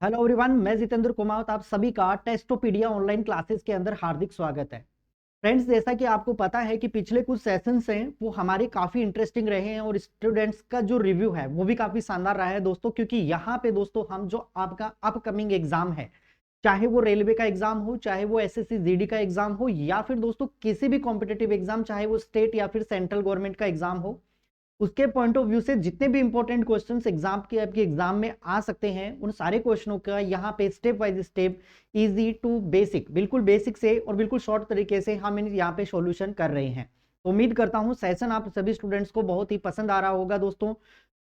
Hello everyone, मैं जितेंद्र कुमावत आप सभी का टेस्टोपीडिया ऑनलाइन क्लासेस के अंदर हार्दिक स्वागत है। फ्रेंड्स, जैसा कि आपको पता है कि पिछले कुछ सेशंस हैं वो हमारे काफी इंटरेस्टिंग रहे हैं और स्टूडेंट्स का जो रिव्यू है वो भी काफी शानदार रहा है दोस्तों, क्योंकि यहाँ पे दोस्तों हम जो आपका अपकमिंग एग्जाम है, चाहे वो रेलवे का एग्जाम हो, चाहे वो एसएससी जीडी का एग्जाम हो, या फिर दोस्तों किसी भी कॉम्पिटेटिव एग्जाम, चाहे वो स्टेट या फिर सेंट्रल गवर्नमेंट का एग्जाम हो, उसके पॉइंट ऑफ व्यू से जितने भी इंपॉर्टेंट क्वेश्चंस एग्जाम के आपके एग्जाम में आ सकते हैं, उन सारे क्वेश्चनों का यहाँ पे step by step, easy to basic, बिल्कुल बेसिक से और बिल्कुल शॉर्ट तरीके से हम यहाँ पे सॉल्यूशन कर रहे हैं। तो उम्मीद करता हूँ सेशन आप सभी स्टूडेंट्स को बहुत ही पसंद आ रहा होगा दोस्तों।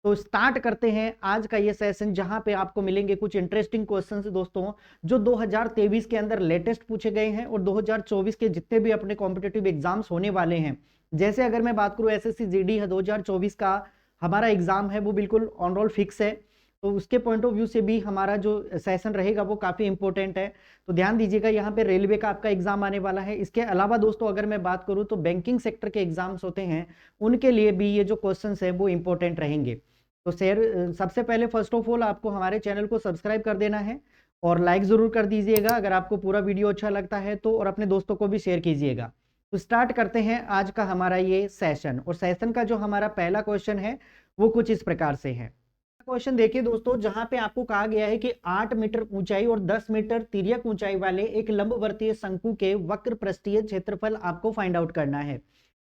तो स्टार्ट करते हैं आज का ये सेशन, जहां पे आपको मिलेंगे कुछ इंटरेस्टिंग क्वेश्चंस दोस्तों, जो 2023 के अंदर लेटेस्ट पूछे गए हैं और 2024 के जितने भी अपने कॉम्पिटेटिव एग्जाम्स होने वाले हैं। जैसे अगर मैं बात करूं एसएससी जीडी है 2024 का हमारा एग्जाम है, वो बिल्कुल ऑन रोल फिक्स है। तो उसके पॉइंट ऑफ व्यू से भी हमारा जो सेशन रहेगा वो काफी इंपॉर्टेंट है। तो ध्यान दीजिएगा, यहाँ पे रेलवे का आपका एग्जाम आने वाला है। इसके अलावा दोस्तों अगर मैं बात करूं तो बैंकिंग सेक्टर के एग्जाम्स होते हैं, उनके लिए भी ये जो क्वेश्चन है वो इंपॉर्टेंट रहेंगे। तो सबसे पहले फर्स्ट ऑफ ऑल आपको हमारे चैनल को सब्सक्राइब कर देना है और लाइक जरूर कर दीजिएगा अगर आपको पूरा वीडियो अच्छा लगता है तो, और अपने दोस्तों को भी शेयर कीजिएगा। तो स्टार्ट करते हैं आज का हमारा ये सेशन, और सेशन का जो हमारा पहला क्वेश्चन है वो कुछ इस प्रकार से है। क्वेश्चन देखिए दोस्तों, जहां पे आपको कहा गया है कि 8 मीटर ऊंचाई और 10 मीटर तिर्यक ऊंचाई वाले एक लंबवर्तीय शंकु के वक्र पृष्ठीय क्षेत्रफल आपको फाइंड आउट करना है।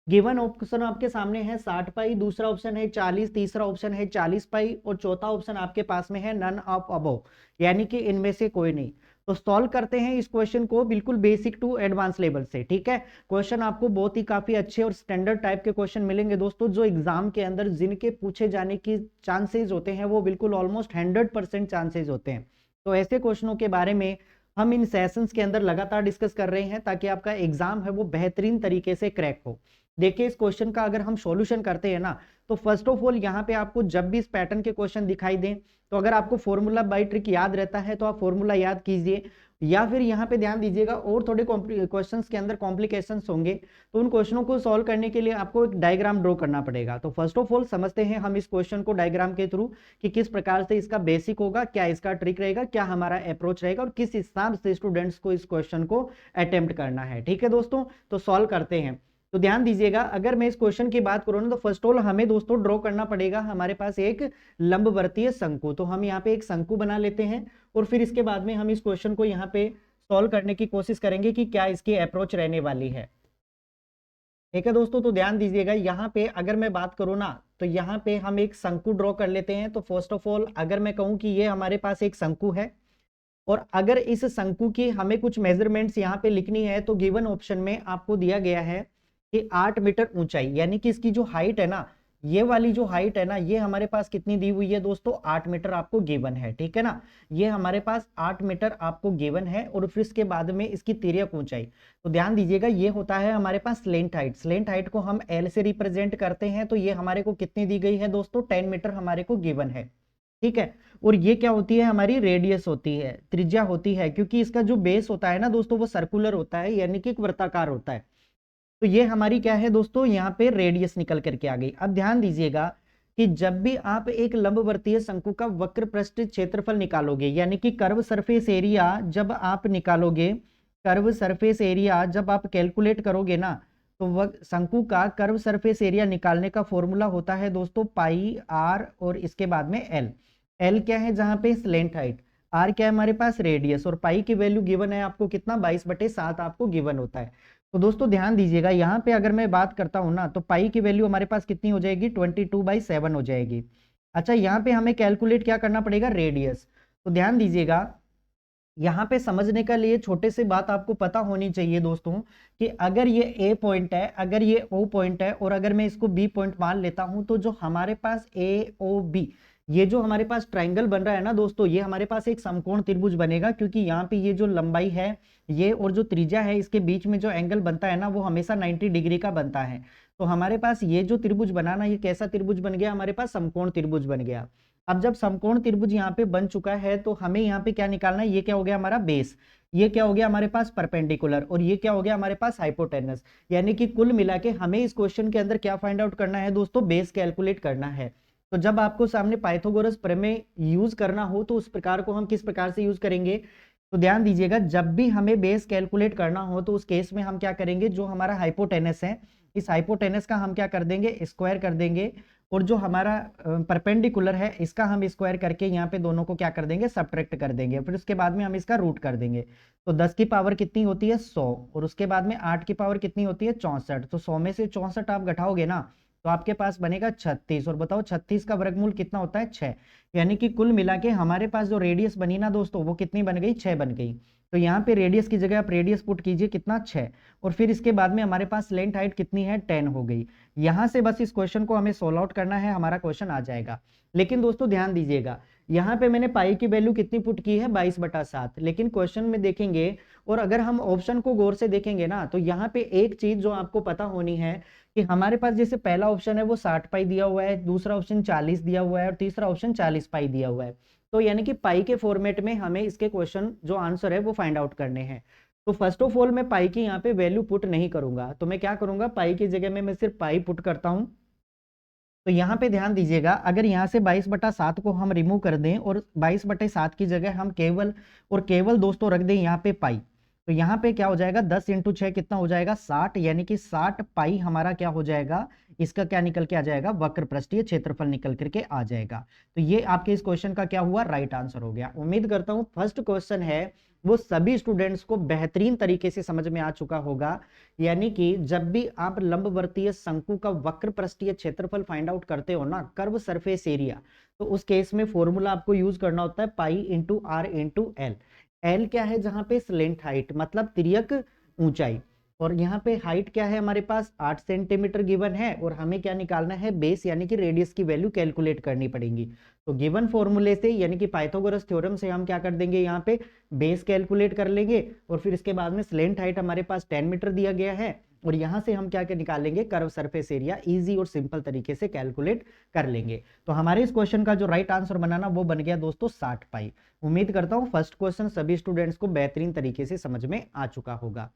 गिवन ऑप्शन आपके सामने है 60 पाई, दूसरा ऑप्शन है 40, तीसरा ऑप्शन है 40 पाई और चौथा ऑप्शन आपके पास में है नन ऑफ अबव, यानी कि इनमें से कोई नहीं। तो सॉल्व करते हैं इस क्वेश्चन को बिल्कुल बेसिक टू एडवांस लेवल से। ठीक है, क्वेश्चन आपको बहुत ही काफी अच्छे और स्टैंडर्ड टाइप के क्वेश्चन मिलेंगे दोस्तों, जो एग्जाम के अंदर जिनके पूछे जाने की चांसेस होते हैं वो बिल्कुल ऑलमोस्ट 100% चांसेस होते हैं। तो ऐसे क्वेश्चनों के बारे में हम इन सेशंस के अंदर लगातार डिस्कस कर रहे हैं ताकि आपका एग्जाम है वो बेहतरीन तरीके से क्रैक हो। देखिए, इस क्वेश्चन का अगर हम सॉल्यूशन करते हैं ना, तो फर्स्ट ऑफ ऑल यहाँ पे आपको जब भी इस पैटर्न के क्वेश्चन दिखाई दें, तो अगर आपको फॉर्मूला बाय ट्रिक याद रहता है तो आप फॉर्मूला याद कीजिए, या फिर यहाँ पे ध्यान दीजिएगा और थोड़े क्वेश्चंस के अंदर कॉम्प्लिकेशंस होंगे, तो उन क्वेश्चनों को सॉल्व करने के लिए आपको एक डायग्राम ड्रॉ करना पड़ेगा। तो फर्स्ट ऑफ ऑल समझते हैं हम इस क्वेश्चन को डायग्राम के थ्रू कि किस प्रकार से इसका बेसिक होगा, क्या इसका ट्रिक रहेगा, क्या हमारा अप्रोच रहेगा और किस हिसाब से स्टूडेंट्स को इस क्वेश्चन को अटेम्प्ट करना है। ठीक है दोस्तों, तो सॉल्व करते हैं। तो ध्यान दीजिएगा, अगर मैं इस क्वेश्चन की बात करूं ना, तो फर्स्ट ऑल हमें दोस्तों ड्रॉ करना पड़ेगा हमारे पास एक लंबवर्तीय शंकु। तो हम यहाँ पे एक शंकु बना लेते हैं और फिर इसके बाद में हम इस क्वेश्चन को यहाँ पे सॉल्व करने की कोशिश करेंगे कि क्या इसकी अप्रोच रहने वाली है। ठीक है दोस्तों, तो ध्यान दीजिएगा, यहाँ पे अगर मैं बात करूँ ना, तो यहाँ पे हम एक शंकु ड्रॉ कर लेते हैं। तो फर्स्ट ऑफ ऑल अगर मैं कहूँ कि ये हमारे पास एक शंकु है और अगर इस शंकु की हमें कुछ मेजरमेंट्स यहाँ पे लिखनी है, तो गिवन ऑप्शन में आपको दिया गया है कि 8 मीटर ऊंचाई, यानी कि इसकी जो हाइट है ना, ये वाली जो हाइट है ना, ये हमारे पास कितनी दी हुई है दोस्तों, 8 मीटर आपको गिवन है। ठीक है ना, ये हमारे पास 8 मीटर आपको गिवन है और फिर इसके बाद में इसकी तिर्यक ऊंचाई, तो ध्यान दीजिएगा ये होता है हमारे पास स्लेंट हाइट। स्लेंट हाइट को हम एल से रिप्रेजेंट करते हैं, तो ये हमारे को कितनी दी गई है दोस्तों, 10 मीटर हमारे को गिवन है। ठीक है, और ये क्या होती है, हमारी रेडियस होती है, त्रिज्या होती है, क्योंकि इसका जो बेस होता है ना दोस्तों वो सर्कुलर होता है, यानी कि एक वृत्ताकार होता है। तो ये हमारी क्या है दोस्तों, यहाँ पे रेडियस निकल करके आ गई। अब ध्यान दीजिएगा कि जब भी आप एक लंबवर्तीय शंकु का वक्र पृष्ठ क्षेत्रफल निकालोगे, यानी कि कर्व सरफेस एरिया जब आप निकालोगे, कर्व सरफेस एरिया जब आप कैलकुलेट करोगे ना, तो शंकु का कर्व सरफेस एरिया निकालने का फॉर्मूला होता है दोस्तों पाई आर और इसके बाद में एल। एल क्या है, जहां पे स्लेंट हाइट, आर क्या है हमारे पास रेडियस, और पाई की वैल्यू गिवन है आपको कितना, 22/7 आपको गिवन होता है। तो दोस्तों ध्यान दीजिएगा, यहाँ पे अगर मैं बात करता हूँ ना, तो पाई की वैल्यू हमारे पास कितनी हो जाएगी, 22/7 हो जाएगी। अच्छा, यहाँ पे हमें कैलकुलेट क्या करना पड़ेगा, रेडियस। तो ध्यान दीजिएगा, यहाँ पे समझने के लिए छोटे से बात आपको पता होनी चाहिए दोस्तों, कि अगर ये ए पॉइंट है, अगर ये ओ पॉइंट है, और अगर मैं इसको बी पॉइंट मान लेता हूं, तो जो हमारे पास ए ओ बी, ये जो हमारे पास ट्राइंगल बन रहा है ना दोस्तों, ये हमारे पास एक समकोण त्रिभुज बनेगा, क्योंकि यहाँ पे ये जो लंबाई है ये और जो त्रिज्या है, इसके बीच में जो एंगल बनता है ना, वो हमेशा 90 डिग्री का बनता है। तो हमारे पास ये जो त्रिभुज बना ना, ये कैसा त्रिभुज बन गया, हमारे पास समकोण त्रिभुज बन गया। अब जब समकोण त्रिभुज यहाँ पे बन चुका है, तो हमें यहाँ पे क्या निकालना है, ये क्या हो गया हमारा बेस, ये क्या हो गया हमारे पास परपेंडिकुलर, और ये क्या हो गया हमारे पास हाइपोटेनस। यानी कि कुल मिला के हमें इस क्वेश्चन के अंदर क्या फाइंड आउट करना है दोस्तों, बेस कैलकुलेट करना है। तो जब आपको सामने पाइथागोरस प्रमेय यूज करना हो तो उस प्रकार को हम किस प्रकार से यूज करेंगे, तो ध्यान दीजिएगा, जब भी हमें बेस कैलकुलेट करना हो तो उस केस में हम क्या करेंगे, जो हमारा हाइपोटेनस है, इस हाइपोटेनस का हम क्या कर देंगे, स्क्वायर कर देंगे, और जो हमारा परपेंडिकुलर है इसका हम स्क्वायर करके यहाँ पे दोनों को क्या कर देंगे, सब्ट्रैक्ट कर देंगे, फिर उसके बाद में हम इसका रूट कर देंगे। तो 10 की पावर कितनी होती है, 100, और उसके बाद में 8 की पावर कितनी होती है, 64। तो 100 में से 64 आप घटाओगे ना तो आपके पास बनेगा 36, और बताओ 36 का वर्गमूल कितना होता है, 6। यानी कि कुल मिला के हमारे पास जो रेडियस बनी ना दोस्तों, वो कितनी बन गई, 6 बन गई। तो यहाँ पे रेडियस की जगह आप रेडियस पुट कीजिए, कितना, 6, और फिर इसके बाद में हमारे पास लेंथ हाइट कितनी है, 10 हो गई। यहां से बस इस क्वेश्चन को हमें सोल्व आउट करना है, हमारा क्वेश्चन आ जाएगा। लेकिन दोस्तों ध्यान दीजिएगा, यहाँ पे मैंने पाई की वैल्यू कितनी पुट की है, 22/7, लेकिन क्वेश्चन में देखेंगे और अगर हम ऑप्शन को गौर से देखेंगे ना, तो यहाँ पे एक चीज जो आपको पता होनी है कि हमारे पास जैसे पहला ऑप्शन है वो 60 पाई दिया हुआ है, दूसरा ऑप्शन 40 दिया हुआ है, और तीसरा ऑप्शन 40 पाई दिया हुआ है। तो यानी कि पाई के फॉर्मेट में हमें इसके क्वेश्चन जो आंसर है वो फाइंड आउट करने हैं। तो फर्स्ट ऑफ ऑल मैं पाई की यहाँ पे वैल्यू पुट नहीं करूंगा, तो मैं क्या करूंगा, पाई की जगह में मैं सिर्फ पाई पुट करता हूं। तो यहाँ पे ध्यान दीजिएगा, अगर यहाँ से 22/7 को हम रिमूव कर दें और 22/7 की जगह हम केवल और केवल दोस्तों रख दें यहाँ पे पाई, तो यहाँ पे क्या हो जाएगा, 10 × 6 कितना हो जाएगा, 60, यानी कि 60 पाई हमारा क्या हो जाएगा, इसका क्या निकल के आ जाएगा, वक्र पृष्ठीय क्षेत्रफल निकल करके आ जाएगा। तो ये आपके इस क्वेश्चन का क्या हुआ, राइट आंसर हो गया। उम्मीद करता हूँ फर्स्ट क्वेश्चन है वो सभी स्टूडेंट्स को बेहतरीन तरीके से समझ में आ चुका होगा। यानी कि जब भी आप लंबवर्तीय शंकु का वक्र पृष्ठीय क्षेत्रफल फाइंड आउट करते हो ना, कर्व सरफेस एरिया, तो उस केस में फॉर्मूला आपको यूज करना होता है pi into r into l. L क्या है, जहां पे स्लेंट हाइट मतलब तिर्यक ऊंचाई, और यहाँ पे हाइट क्या है, हमारे पास 8 सेंटीमीटर गिवन है, और हमें क्या निकालना है, बेस यानी कि रेडियस की वैल्यू कैलकुलेट करनी पड़ेगी। तो गिवन फॉर्मूले से यानी कि पाइथागोरस थ्योरम से हम क्या कर देंगे, यहाँ पे बेस कैलकुलेट कर लेंगे, और फिर इसके बाद में स्लेंट हाइट हमारे पास 10 मीटर दिया गया है, और यहां से हम क्या क्या निकालेंगे, कर्व सरफेस एरिया, इजी और सिंपल तरीके से कैलकुलेट कर लेंगे। तो हमारे इस क्वेश्चन का जो राइट आंसर बनाना वो बन गया दोस्तों 60 पाई। उम्मीद करता हूं फर्स्ट क्वेश्चन सभी स्टूडेंट्स को बेहतरीन तरीके से समझ में आ चुका होगा।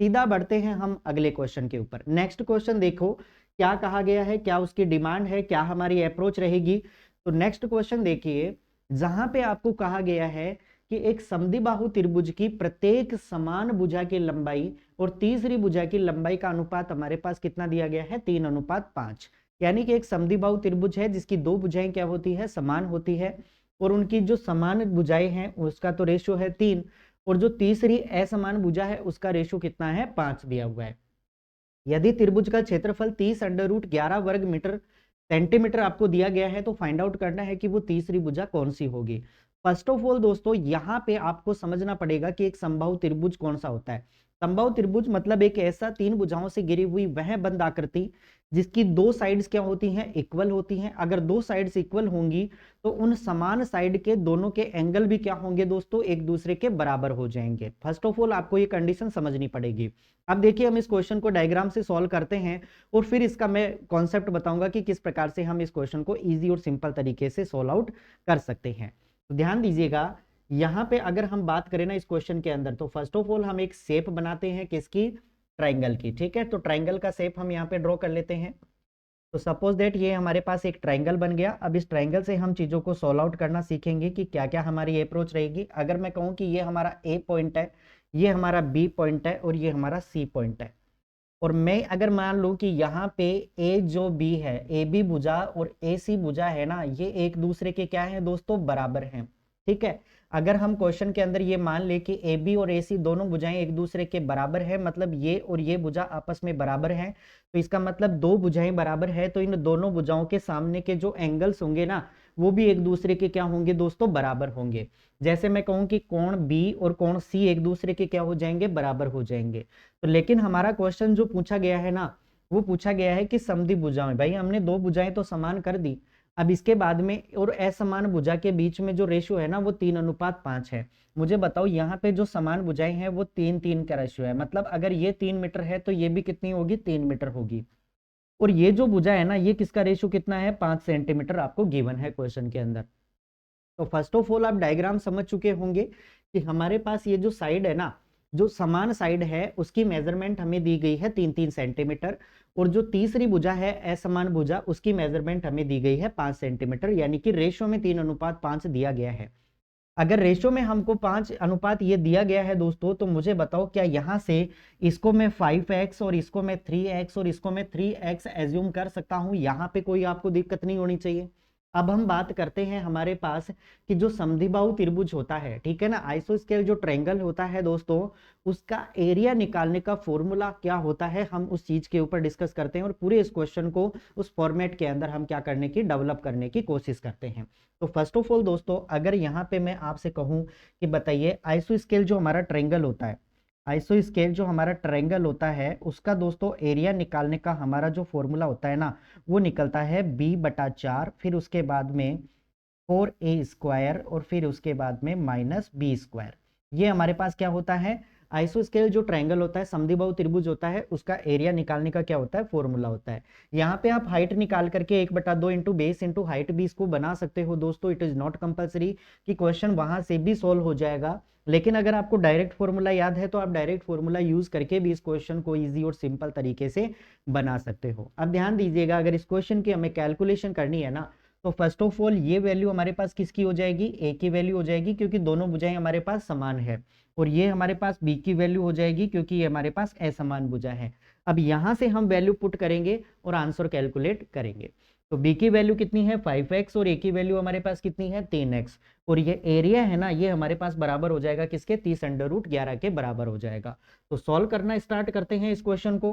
सीधा बढ़ते हैं हम अगले क्वेश्चन के ऊपर। नेक्स्ट क्वेश्चन देखो क्या कहा गया है, क्या उसकी डिमांड है, क्या हमारी अप्रोच रहेगी। तो नेक्स्ट क्वेश्चन देखिए, जहां पे आपको कहा गया है कि एक समद्विबाहु त्रिभुज की प्रत्येक समान भुजा की लंबाई और तीसरी भुजा की लंबाई का अनुपात हमारे पास कितना दिया गया है, 3:5। यानी कि एक समद्विबाहु त्रिभुज है जिसकी दो भुजाएं क्या होती है, समान होती है, और उनकी जो समान भुजाएं हैं उसका तो रेशियो है 3, और जो तीसरी असमान भुजा है उसका रेशियो कितना है, 5 दिया हुआ है। यदि त्रिभुज का क्षेत्रफल 30√11 वर्ग मीटर सेंटीमीटर आपको दिया गया है, तो फाइंड आउट करना है कि वो तीसरी भुजा कौन सी होगी। फर्स्ट ऑफ ऑल दोस्तों यहाँ पे आपको समझना पड़ेगा कि एक समबाहु त्रिभुज कौन सा होता है। समबाहु त्रिभुज मतलब एक ऐसा 3 भुजाओं से घिरी हुई वह बंद आकृति जिसकी दो साइड्स क्या होती हैं, इक्वल होती हैं। अगर दो साइड्स इक्वल होंगी तो उन समान साइड के दोनों के एंगल भी क्या होंगे दोस्तों, एक दूसरे के बराबर हो जाएंगे। फर्स्ट ऑफ ऑल आपको ये कंडीशन समझनी पड़ेगी। अब देखिए हम इस क्वेश्चन को डायग्राम से सॉल्व करते हैं और फिर इसका मैं कॉन्सेप्ट बताऊंगा कि किस प्रकार से हम इस क्वेश्चन को इजी और सिंपल तरीके से सॉल्व आउट कर सकते हैं। तो ध्यान दीजिएगा, यहाँ पे अगर हम बात करें ना इस क्वेश्चन के अंदर, तो फर्स्ट ऑफ ऑल हम एक शेप बनाते हैं, किसकी, ट्राइंगल की। ठीक है, तो ट्राइंगल का शेप हम यहाँ पे ड्रॉ कर लेते हैं। तो सपोज दैट ये हमारे पास एक ट्राइंगल बन गया। अब इस ट्राइंगल से हम चीजों को सॉल्व आउट करना सीखेंगे कि क्या क्या हमारी अप्रोच रहेगी। अगर मैं कहूँ कि ये हमारा ए पॉइंट है, ये हमारा बी पॉइंट है और ये हमारा सी पॉइंट है, और मैं अगर मान लूं कि यहाँ पे ए जो बी है, ए बी भुजा और ए सी भुजा है ना, ये एक दूसरे के क्या है दोस्तों, बराबर हैं। ठीक है, अगर हम क्वेश्चन के अंदर ये मान ले कि ए बी और ए सी दोनों भुजाएं एक दूसरे के बराबर है, मतलब ये और ये भुजा आपस में बराबर हैं, तो इसका मतलब दो भुजाएं बराबर है, तो इन दोनों भुजाओं के सामने के जो एंगल्स होंगे ना वो भी एक दूसरे के क्या होंगे दोस्तों, बराबर होंगे। जैसे मैं कहूं कि कोण बी और कोण सी एक दूसरे के क्या हो जाएंगे, बराबर हो जाएंगे। तो लेकिन हमारा क्वेश्चन जो पूछा गया है ना, वो पूछा गया है कि समद्वि भुजाएं। भाई हमने दो भुजाएं तो समान कर दी, अब इसके बाद में और असमान भुजा के बीच में जो रेशियो है ना वो 3:5 है। मुझे बताओ यहाँ पे जो समान भुजाएं हैं वो 3:3 का रेशियो है, मतलब अगर ये 3 मीटर है तो ये भी कितनी होगी, 3 मीटर होगी। और ये जो भुजा है ना, ये किसका रेशियो कितना है, 5 सेंटीमीटर आपको गिवन है क्वेश्चन के अंदर। तो फर्स्ट ऑफ ऑल आप डायग्राम समझ चुके होंगे कि हमारे पास ये जो साइड है ना, जो समान साइड है उसकी मेजरमेंट हमें दी गई है 3-3 सेंटीमीटर, और जो तीसरी भुजा है असमान भुजा उसकी मेजरमेंट हमें दी गई है 5 सेंटीमीटर, यानी कि रेशो में 3:5 दिया गया है। अगर रेशो में हमको 5 अनुपात ये दिया गया है दोस्तों, तो मुझे बताओ क्या यहाँ से इसको मैं 5x और इसको मैं 3x और इसको मैं 3x एज्यूम कर सकता हूँ? यहाँ पे कोई आपको दिक्कत नहीं होनी चाहिए। अब हम बात करते हैं हमारे पास कि जो समद्विबाहु त्रिभुज होता है, ठीक है ना, आइसोस्केल जो ट्रायंगल होता है दोस्तों, उसका एरिया निकालने का फॉर्मूला क्या होता है, हम उस चीज के ऊपर डिस्कस करते हैं और पूरे इस क्वेश्चन को उस फॉर्मेट के अंदर हम क्या करने की, डेवलप करने की कोशिश करते हैं। तो फर्स्ट ऑफ ऑल दोस्तों, अगर यहाँ पे मैं आपसे कहूँ कि बताइए आइसोस्केल जो हमारा ट्रायंगल होता है, आइसोस्केल जो हमारा ट्रायंगल होता है उसका दोस्तों एरिया निकालने का हमारा जो फॉर्मूला होता है ना, वो निकलता है b/4, फिर उसके बाद में 4a² और फिर उसके बाद में -b²। ये हमारे पास क्या होता है, आइसोस्केल जो ट्रायंगल होता है, समद्विबाहु त्रिभुज होता है, उसका एरिया निकालने का क्या होता है, फॉर्मूला होता है। यहाँ पे आप हाइट निकाल करके 1/2 इंटू बेस इंटू हाइट भी इसको बना सकते हो दोस्तों। इट इज नॉट कंपलसरी कि क्वेश्चन वहां से भी सोल्व हो जाएगा, लेकिन अगर आपको डायरेक्ट फॉर्मूला याद है तो आप डायरेक्ट फॉर्मूला यूज करके भी इस क्वेश्चन को इजी और सिंपल तरीके से बना सकते हो। अब ध्यान दीजिएगा, अगर इस क्वेश्चन की हमें कैलकुलेशन करनी है ना, तो फर्स्ट ऑफ ऑल ये वैल्यू हमारे पास किसकी हो जाएगी, ए की वैल्यू हो जाएगी, क्योंकि दोनों भुजाएं हमारे पास समान है, और ये हमारे पास बी की वैल्यू हो जाएगी क्योंकि ये हमारे पास असमान भुजा है। अब यहां से हम वैल्यू पुट करेंगे और आंसर कैलकुलेट करेंगे। तो बी की वैल्यू कितनी है 5x और ए की वैल्यू हमारे पास कितनी है 3x, और ये एरिया है ना, ये हमारे पास बराबर हो जाएगा किसके, 30√11 के बराबर हो जाएगा। तो सॉल्व करना स्टार्ट करते हैं इस क्वेश्चन को।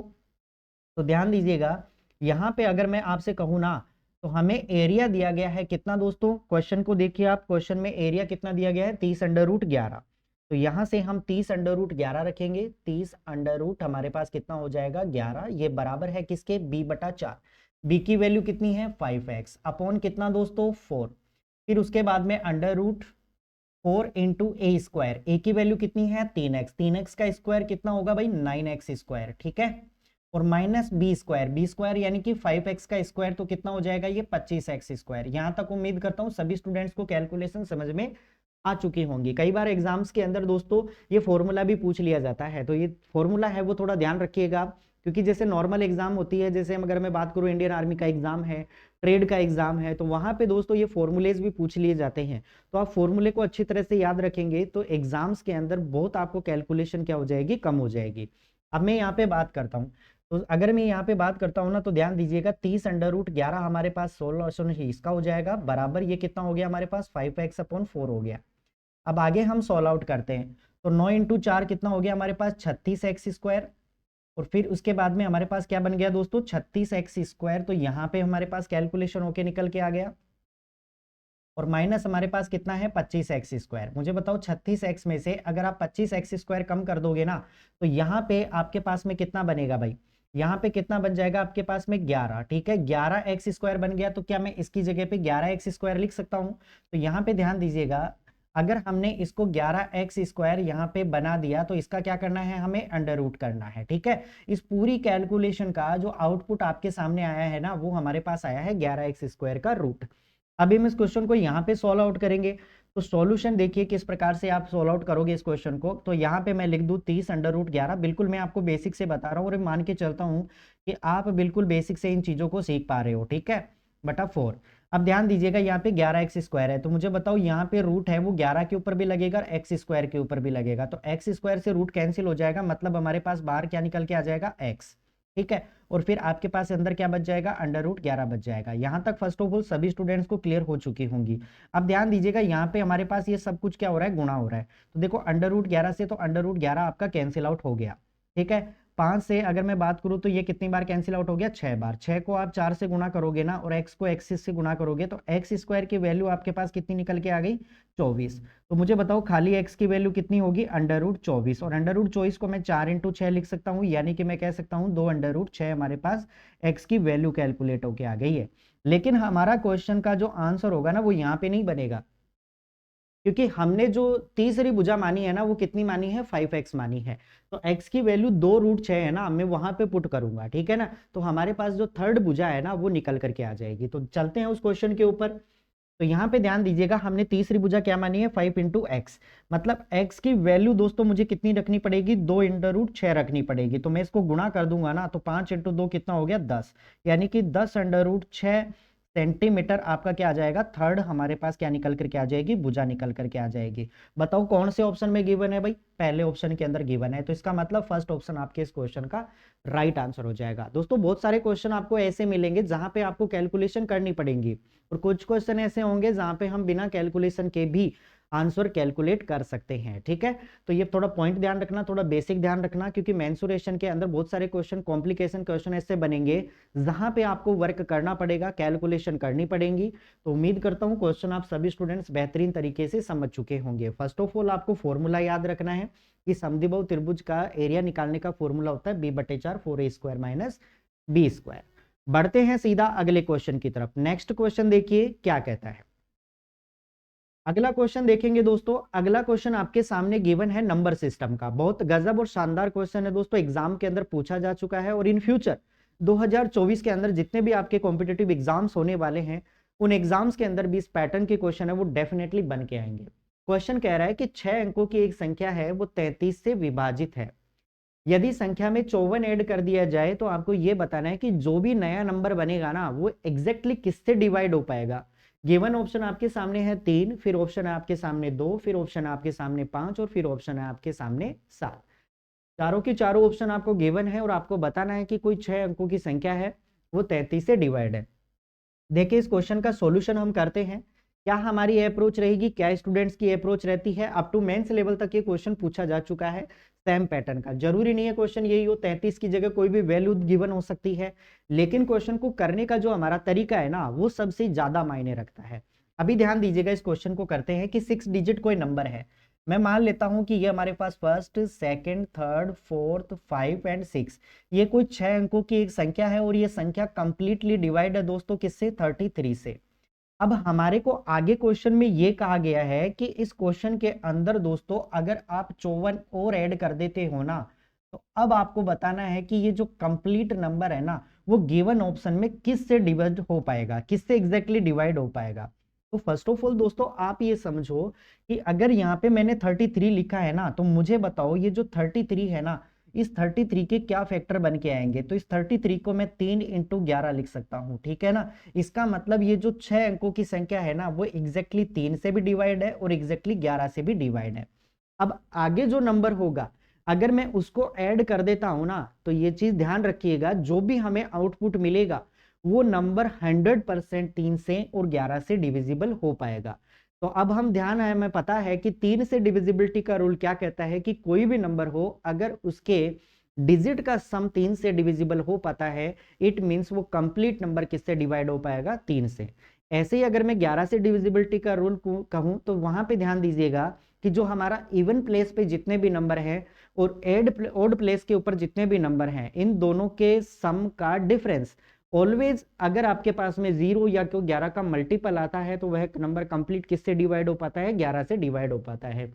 तो ध्यान दीजिएगा, यहाँ पे अगर मैं आपसे कहूँ ना, तो हमें एरिया दिया गया है कितना दोस्तों, क्वेश्चन को देखिए आप, क्वेश्चन में एरिया कितना दिया गया है 30√11। तो यहाँ से हम 30√11 रखेंगे, 30 हमारे पास कितना हो जाएगा 11, ये बराबर है किसके, b/4। b की वैल्यू कितनी है 5x अपॉन कितना दोस्तों 4, फिर उसके बाद में √4 इंटू a², ए की वैल्यू कितनी है 3x, 3x का स्क्वायर कितना होगा भाई 9x², ठीक है, और -b², यानी कि 5x का स्क्वायर तो कितना हो जाएगा ये 25x²। यहां तक उम्मीद करता हूं सभी स्टूडेंट्स को कैलकुलेशन समझ में आ चुकी होंगी। कई बार एग्जाम्स के अंदर दोस्तों ये फॉर्मूला भी पूछ लिया जाता है, तो ये फॉर्मूला है वो थोड़ा ध्यान रखिएगा, क्योंकि जैसे नॉर्मल एग्जाम होती है, जैसे अगर मैं बात करूं इंडियन आर्मी का एग्जाम है, ट्रेड का एग्जाम है, तो वहां पे दोस्तों ये फॉर्मूलेज भी पूछ लिए जाते हैं। तो आप फॉर्मूले को अच्छी तरह से याद रखेंगे तो एग्जाम्स के अंदर बहुत आपको कैलकुलेशन क्या हो जाएगी, कम हो जाएगी। अब मैं यहाँ पे बात करता हूँ, तो अगर मैं यहाँ पे बात करता हूँ ना, तो ध्यान दीजिएगा 30√11 हमारे पास सोल्यूशन इसका हो जाएगा बराबर, ये कितना हो गया हमारे पास 5x/4 हो गया। अब आगे हम सॉल्व आउट करते हैं, तो 9 इंटू 4 कितना हो गया हमारे पास 36x², और फिर उसके बाद में हमारे पास क्या बन गया दोस्तों 36x²। तो यहाँ पे हमारे पास कैलकुलेशन होके निकल के आ गया, और माइनस हमारे पास कितना है 25x²। मुझे बताओ 36x में से अगर आप 25x² कम कर दोगे ना, तो यहाँ पे आपके पास में कितना बनेगा भाई, यहाँ पे कितना बन जाएगा आपके पास में 11, ठीक है, 11x² बन गया। तो क्या मैं इसकी जगह पे 11x² लिख सकता हूँ? तो यहाँ पे ध्यान दीजिएगा, अगर हमने इसको 11x² यहाँ पे बना दिया, तो इसका क्या करना है, हमें अंडर रूट करना है, ठीक है। इस पूरी कैलकुलेशन का जो आउटपुट आपके सामने आया है ना, वो हमारे पास आया है 11x² का रूट। अभी हम इस क्वेश्चन को यहाँ पे सॉल्व आउट करेंगे, तो सॉल्यूशन देखिए किस प्रकार से आप सॉल्व आउट करोगे इस क्वेश्चन को। तो यहाँ पे मैं लिख दूं 30√11, बिल्कुल मैं आपको बेसिक से बता रहा हूँ और मान के चलता हूँ कि आप बिल्कुल बेसिक से इन चीजों को सीख पा रहे हो, ठीक है, बटा 4। अब ध्यान दीजिएगा यहाँ पे 11x² है, तो मुझे बताओ यहाँ पे रूट है वो 11 के ऊपर भी लगेगा और x² के ऊपर भी लगेगा, तो x² से रूट कैंसिल हो जाएगा, मतलब हमारे पास बाहर क्या निकल के आ जाएगा x, ठीक है, और फिर आपके पास अंदर क्या बच जाएगा √11 बच जाएगा। यहां तक फर्स्ट ऑफ ऑल सभी स्टूडेंट्स को क्लियर हो चुकी होंगी। अब ध्यान दीजिएगा यहाँ पे हमारे पास ये सब कुछ क्या हो रहा है, गुणा हो रहा है, तो देखो √11 से तो √11 आपका कैंसिल आउट हो गया, ठीक है। 5 से अगर मैं बात करूं तो ये कितनी बार कैंसिल आउट हो गया, 6 बार। 6 को आप 4 से गुणा करोगे ना और x को x से गुणा करोगे, तो x² की वैल्यू आपके पास कितनी निकल के आ गई 24। तो मुझे बताओ खाली x की वैल्यू कितनी होगी √24, और √24 को मैं 4 इंटू 6 लिख सकता हूँ, यानी कि मैं कह सकता हूँ 2√6 हमारे पास x की वैल्यू कैलकुलेट होके आ गई है। लेकिन हमारा क्वेश्चन का जो आंसर होगा ना वो यहाँ पे नहीं बनेगा, क्योंकि हमने जो तीसरी भुजा मानी है ना वो कितनी मानी है 5x मानी है, तो x की वैल्यू 2√6 है ना, मैं वहां पे पुट करूंगा, ठीक है ना। तो हमारे पास जो थर्ड भुजा है ना वो निकल करके आ जाएगी। तो चलते हैं उस क्वेश्चन के ऊपर। तो यहाँ पे ध्यान दीजिएगा, हमने तीसरी भुजा क्या मानी है 5 इंटू एक्स, मतलब x की वैल्यू दोस्तों मुझे कितनी रखनी पड़ेगी 2 इंटू रूट 6 रखनी पड़ेगी। तो मैं इसको गुणा कर दूंगा ना, तो 5 इंटू 2 कितना हो गया 10, यानी कि 10 अंडर रूट 6 सेंटीमीटर आपका क्या आ जाएगा, थर्ड हमारे पास क्या निकल करके आ जाएगी, भुजा निकल करके आ जाएगी। बताओ कौन से ऑप्शन में गिवन है भाई, पहले ऑप्शन के अंदर गिवन है, तो इसका मतलब फर्स्ट ऑप्शन आपके इस क्वेश्चन का राइट आंसर हो जाएगा। दोस्तों बहुत सारे क्वेश्चन आपको ऐसे मिलेंगे जहां पे आपको कैलकुलेशन करनी पड़ेगी, और कुछ क्वेश्चन ऐसे होंगे जहां पे हम बिना कैलकुलेशन के भी आंसर कैलकुलेट कर सकते हैं, ठीक है। तो ये थोड़ा पॉइंट ध्यान रखना, थोड़ा बेसिक ध्यान रखना, क्योंकि मेंसुरेशन के अंदर बहुत सारे क्वेश्चन कॉम्प्लिकेशन क्वेश्चन ऐसे बनेंगे जहां पे आपको वर्क करना पड़ेगा, कैलकुलेशन करनी पड़ेगी। तो उम्मीद करता हूं क्वेश्चन आप सभी स्टूडेंट्स बेहतरीन तरीके से समझ चुके होंगे। फर्स्ट ऑफ ऑल आपको फॉर्मूला याद रखना है कि समद्विबाहु त्रिभुज का एरिया निकालने का फॉर्मूला होता है b/4 4a² माइनस b²। बढ़ते हैं सीधा अगले क्वेश्चन की तरफ। नेक्स्ट क्वेश्चन देखिए क्या कहता है। अगला क्वेश्चन देखेंगे दोस्तों, अगला क्वेश्चन आपके सामने गिवन है नंबर सिस्टम का। बहुत गजब और शानदार क्वेश्चन है दोस्तों, एग्जाम के अंदर पूछा जा चुका है, और इन फ्यूचर 2024 के अंदर जितने भी आपके कॉम्पिटिटिव एग्जाम्स होने वाले हैं, उन एग्जाम्स के अंदर भी इस पैटर्न के क्वेश्चन है वो डेफिनेटली बन के आएंगे। क्वेश्चन कह रहा है कि 6 अंकों की एक संख्या है, वो 33 से विभाजित है। यदि संख्या में 54 ऐड कर दिया जाए तो आपको यह बताना है कि जो भी नया नंबर बनेगा ना, वो एग्जैक्टली किससे डिवाइड हो पाएगा। गिवन ऑप्शन आपके सामने है 3, फिर ऑप्शन है आपके सामने 2, फिर ऑप्शन है आपके सामने 5, और फिर ऑप्शन है आपके सामने 7। चारों के चारों ऑप्शन आपको गिवन है, और आपको बताना है कि कोई 6 अंकों की संख्या है, वो 33 से डिवाइड है। देखिए इस क्वेश्चन का सॉल्यूशन हम करते हैं। क्या हमारी अप्रोच रहेगी, क्या स्टूडेंट्स की अप्रोच रहती है, अप टू मेंस लेवल तक ये क्वेश्चन पूछा जा चुका है सेम पैटर्न का। जरूरी नहीं है क्वेश्चन यही हो, 33 की जगह कोई भी वैल्यू गिवन हो सकती है, लेकिन क्वेश्चन को करने का जो हमारा तरीका है ना, वो सबसे ज्यादा मायने रखता है। अभी ध्यान दीजिएगा, इस क्वेश्चन को करते हैं कि 6 डिजिट कोई नंबर है। मैं मान लेता हूं कि ये हमारे पास first, second, third, fourth, 5 and 6, ये कोई 6 अंकों की एक संख्या है, और ये संख्या कंप्लीटली डिवाइड है दोस्तों किससे, 33 से। अब हमारे को आगे क्वेश्चन में ये कहा गया है कि इस क्वेश्चन के अंदर दोस्तों अगर आप 54 और ऐड कर देते हो ना, तो अब आपको बताना है कि ये जो कंप्लीट नंबर है ना, वो गिवन ऑप्शन में किस से डिवाइड हो पाएगा, किससे एग्जैक्टली डिवाइड हो पाएगा। तो फर्स्ट ऑफ ऑल दोस्तों आप ये समझो कि अगर यहाँ पे मैंने 33 लिखा है ना, तो मुझे बताओ ये जो 33 है ना, इस 33 के क्या फैक्टर बन के आएंगे। तो इस 33 को मैं 3 इंटू 11 लिख सकता हूं, ठीक है ना। इसका मतलब ये जो 6 अंकों की संख्या है ना, वो एग्जैक्टली 3 से भी डिवाइड है और एग्जैक्टली 11 से भी डिवाइड है। अब आगे जो नंबर होगा, अगर मैं उसको ऐड कर देता हूं ना, तो ये चीज ध्यान रखिएगा, जो भी हमें आउटपुट मिलेगा वो नंबर 100% 3 से और 11 से डिविजिबल हो पाएगा। तो अब हम ध्यान है, हमें पता है कि 3 से डिविजिबिलिटी का रूल क्या कहता है कि कोई भी नंबर हो, अगर उसके डिजिट का सम 3 से डिविजिबल हो पाता है, इट मींस वो कंप्लीट नंबर किससे डिवाइड हो पाएगा, 3 से। ऐसे ही अगर मैं 11 से डिविजिबिलिटी का रूल कहूं, तो वहां पे ध्यान दीजिएगा कि जो हमारा इवन प्लेस पे जितने भी नंबर हैं और ऑड प्लेस के ऊपर जितने भी नंबर हैं, इन दोनों के सम का डिफरेंस ऑलवेज, अगर आपके पास में 0 या क्यों 11 का मल्टीपल आता है, तो वह नंबर कंप्लीट किससे डिवाइड हो पाता है, 11 से डिवाइड हो पाता है।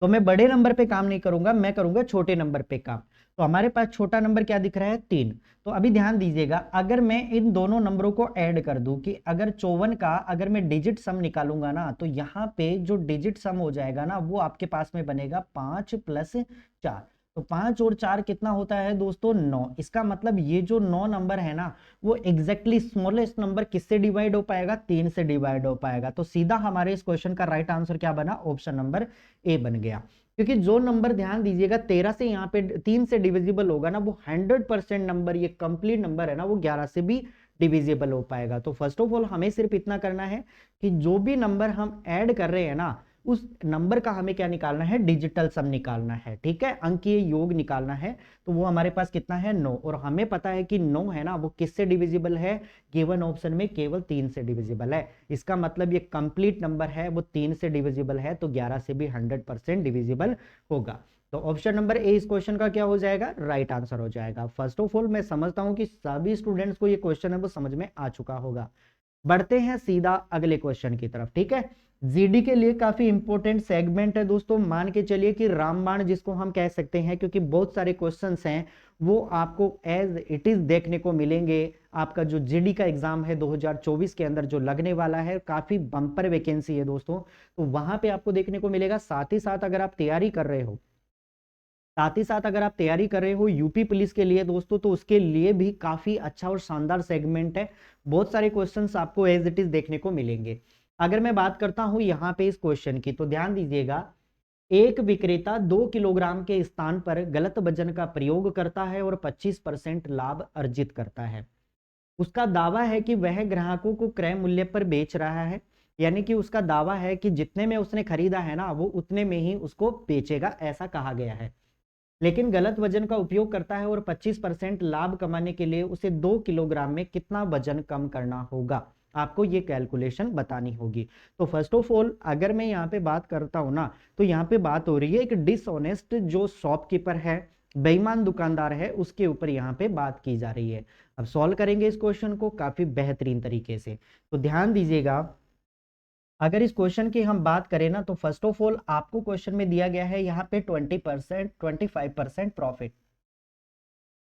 तो मैं बड़े नंबर पे काम नहीं करूंगा, मैं करूंगा छोटे नंबर पे काम। तो हमारे पास छोटा नंबर क्या दिख रहा है, 3। तो अभी ध्यान दीजिएगा, अगर मैं इन दोनों नंबरों को ऐड कर दूं कि अगर 54 का अगर मैं डिजिट सम निकालूंगा ना, तो यहाँ पे जो डिजिट सम हो जाएगा ना, वो आपके पास में बनेगा 5 + 4। तो 5 और 4 कितना होता है दोस्तों, 9। इसका मतलब ये जो 9 नंबर है ना, वो एग्जैक्टली स्मॉलेस्ट नंबर किससे डिवाइड हो पाएगा, 3 से डिवाइड हो पाएगा। तो सीधा हमारे इस क्वेश्चन का राइट आंसर क्या बना, ऑप्शन नंबर ए बन गया। क्योंकि जो नंबर ध्यान दीजिएगा 13 से यहाँ पे 3 से डिविजिबल होगा ना, वो 100% नंबर, ये कंप्लीट नंबर है ना, वो 11 से भी डिविजिबल हो पाएगा। तो फर्स्ट ऑफ ऑल हमें सिर्फ इतना करना है कि जो भी नंबर हम ऐड कर रहे हैं ना, उस नंबर का हमें क्या निकालना है, डिजिटल सम निकालना है, ठीक है, अंकीय योग निकालना है। तो वो हमारे पास कितना है, 9, और हमें पता है कि 9 है ना, वो किससे डिविजिबल है, गिवन ऑप्शन में केवल 3 से डिविजिबल है। इसका मतलब ये कंप्लीट नंबर है, वो 3 से डिविजिबल है, तो 11 से भी 100% डिविजिबल होगा। तो ऑप्शन नंबर ए इस क्वेश्चन का क्या हो जाएगा, राइट आंसर हो जाएगा। फर्स्ट ऑफ ऑल मैं समझता हूं कि सभी स्टूडेंट्स को ये क्वेश्चन है वो समझ में आ चुका होगा। बढ़ते हैं सीधा अगले क्वेश्चन की तरफ, ठीक है। जीडी के लिए काफी इंपॉर्टेंट सेगमेंट है दोस्तों, मान के चलिए कि रामबाण जिसको हम कह सकते हैं, क्योंकि बहुत सारे क्वेश्चंस हैं वो आपको एज इट इज देखने को मिलेंगे। आपका जो जीडी का एग्जाम है 2024 के अंदर जो लगने वाला है, काफी बम्पर वैकेंसी है दोस्तों, तो वहां पे आपको देखने को मिलेगा। साथ ही साथ अगर आप तैयारी कर रहे हो, यूपी पुलिस के लिए दोस्तों, तो उसके लिए भी काफी अच्छा और शानदार सेगमेंट है। बहुत सारे क्वेश्चंस आपको एज इट इज देखने को मिलेंगे। अगर मैं बात करता हूं यहाँ पे इस क्वेश्चन की, तो ध्यान दीजिएगा। एक विक्रेता 2 किलोग्राम के स्थान पर गलत वजन का प्रयोग करता है और 25% लाभ अर्जित करता है। उसका दावा है कि वह ग्राहकों को क्रय मूल्य पर बेच रहा है, यानी कि उसका दावा है कि जितने में उसने खरीदा है ना, वो उतने में ही उसको बेचेगा, ऐसा कहा गया है। लेकिन गलत वजन का उपयोग करता है और 25% लाभ कमाने के लिए उसे 2 किलोग्राम में कितना वजन कम करना होगा, आपको ये कैलकुलेशन बतानी होगी। तो फर्स्ट ऑफ ऑल अगर मैं यहाँ पे बात करता हूँ ना, तो यहाँ पे बात हो रही है एक डिसऑनेस्ट जो शॉपकीपर है, बेईमान दुकानदार है, उसके ऊपर यहाँ पे बात की जा रही है। अब सॉल्व करेंगे इस क्वेश्चन को काफी बेहतरीन तरीके से। तो ध्यान दीजिएगा, अगर इस क्वेश्चन की हम बात करें ना, तो फर्स्ट ऑफ ऑल आपको क्वेश्चन में दिया गया है यहाँ पे 20%, 25% प्रॉफिट।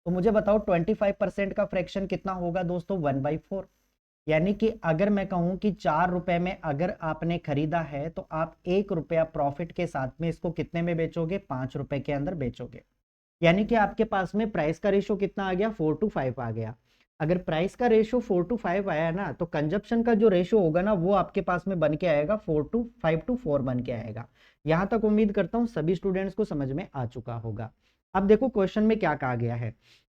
तो मुझे बताओ 25% का फ्रैक्शन कितना होगा दोस्तों, 1/4। यानी कि अगर मैं कहूं कि 4 रुपए में अगर आपने खरीदा है, तो आप 1 रुपया प्रॉफिट के साथ में इसको कितने में बेचोगे, 5 रुपए के अंदर बेचोगे। यानी कि आपके पास में प्राइस का रेशो कितना आ गया, 4:5 आ गया। अगर प्राइस का रेशो 4:5 आया ना, तो कंजप्शन का जो रेशो होगा ना, वो आपके पास में बन के आएगा 5:4 बन के आएगा। यहां तक उम्मीद करता हूं सभी स्टूडेंट्स को समझ में आ चुका होगा। अब देखो क्वेश्चन में क्या कहा गया है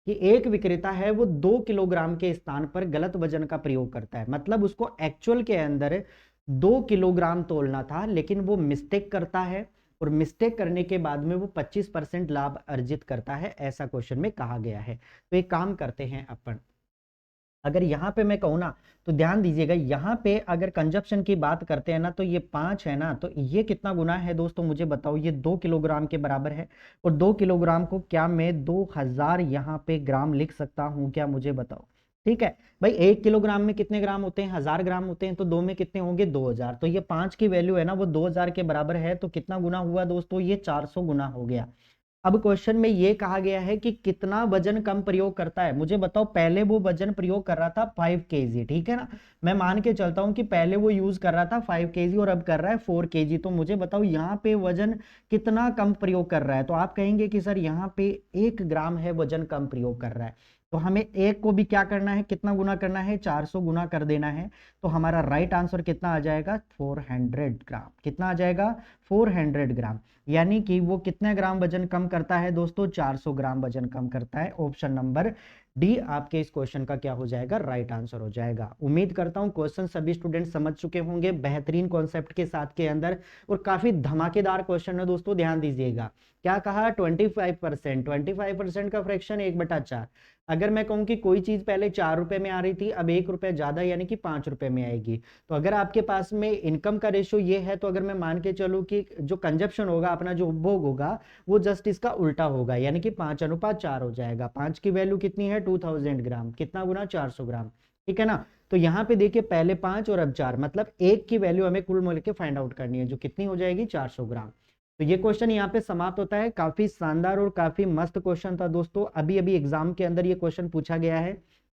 कि एक विक्रेता है वो 2 किलोग्राम के स्थान पर गलत वजन का प्रयोग करता है, मतलब उसको एक्चुअल के अंदर 2 किलोग्राम तोलना था, लेकिन वो मिस्टेक करता है, और मिस्टेक करने के बाद में वो 25% लाभ अर्जित करता है, ऐसा क्वेश्चन में कहा गया है। तो एक काम करते हैं अपन, अगर यहाँ पे मैं कहूँ ना, तो ध्यान दीजिएगा, यहाँ पे अगर कंजप्शन की बात करते हैं ना, तो ये 5 है ना, तो ये कितना गुना है दोस्तों, मुझे बताओ। ये 2 किलोग्राम के बराबर है, और 2 किलोग्राम को क्या मैं 2000 यहाँ पे ग्राम लिख सकता हूँ क्या, मुझे बताओ। ठीक है भाई, 1 किलोग्राम में कितने ग्राम होते हैं, 1000 ग्राम होते हैं, तो 2 में कितने होंगे, 2000। तो ये 5 की वैल्यू है ना, वो 2000 के बराबर है, तो कितना गुना हुआ दोस्तों, ये 400 गुना हो गया। अब क्वेश्चन में ये कहा गया है कि कितना वजन कम प्रयोग करता है, मुझे बताओ। पहले वो वजन प्रयोग कर रहा था 5 kg, ठीक है ना, मैं मान के चलता हूं कि पहले वो यूज कर रहा था 5 kg और अब कर रहा है 4 kg। तो मुझे बताओ यहाँ पे वजन कितना कम प्रयोग कर रहा है, तो आप कहेंगे कि सर यहाँ पे 1 ग्राम है वजन कम प्रयोग कर रहा है। तो हमें एक को भी क्या करना है, कितना गुना करना है, 400 गुना कर देना है। तो हमारा राइट आंसर कितना आ जाएगा, 400 ग्राम। कितना आ जाएगा, 400 ग्राम। यानी कि वो कितने ग्राम वजन कम करता है दोस्तों, 400 ग्राम वजन कम करता है। ऑप्शन नंबर डी आपके इस क्वेश्चन का क्या हो जाएगा, राइट आंसर हो जाएगा। उम्मीद करता हूं क्वेश्चन सभी स्टूडेंट समझ चुके होंगे, बेहतरीन कॉन्सेप्ट के साथ के अंदर, और काफी धमाकेदार क्वेश्चन है दोस्तों। ध्यान दीजिएगा, क्या कहा, 25%, 25% का फ्रैक्शन 1/4। अगर मैं कहूं कि कोई चीज पहले 4 रुपए में आ रही थी, अब 1 रुपए ज्यादा यानी कि 5 रुपए में आएगी। तो अगर आपके पास में इनकम का रेशियो ये है, तो अगर मैं मान के चलूं कि जो कंजप्शन होगा, अपना जो उपभोग होगा, वो जस्ट इसका उल्टा होगा, यानी कि 5:4 हो जाएगा। 5 की वैल्यू कितनी है, 2000 ग्राम, कितना गुना, 400 ग्राम, ठीक है ना। तो यहाँ पे देखिए, पहले 5 और अब 4, मतलब 1 की वैल्यू हमें कुल मिल के फाइंड आउट करनी है, जो कितनी हो जाएगी, 400 ग्राम। तो ये क्वेश्चन यहाँ पे समाप्त होता है। काफी शानदार और काफी मस्त क्वेश्चन था दोस्तों, अभी अभी एग्जाम के अंदर ये क्वेश्चन पूछा गया है।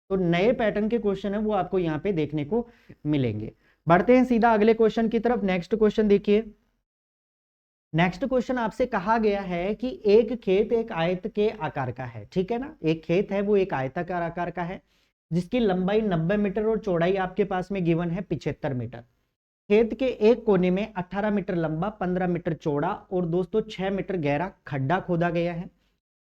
तो नए पैटर्न के क्वेश्चन है वो आपको यहाँ पे देखने को मिलेंगे। बढ़ते हैं सीधा अगले क्वेश्चन की तरफ। नेक्स्ट क्वेश्चन देखिए, नेक्स्ट क्वेश्चन आपसे कहा गया है कि एक खेत एक आयत के आकार का है, ठीक है ना। एक खेत है वो एक आयताकार आकार का है, जिसकी लंबाई 90 मीटर और चौड़ाई आपके पास में गिवन है 75 मीटर। खेत के एक कोने में 18 मीटर लंबा, 15 मीटर चौड़ा और दोस्तों 6 मीटर गहरा खड्डा खोदा गया है।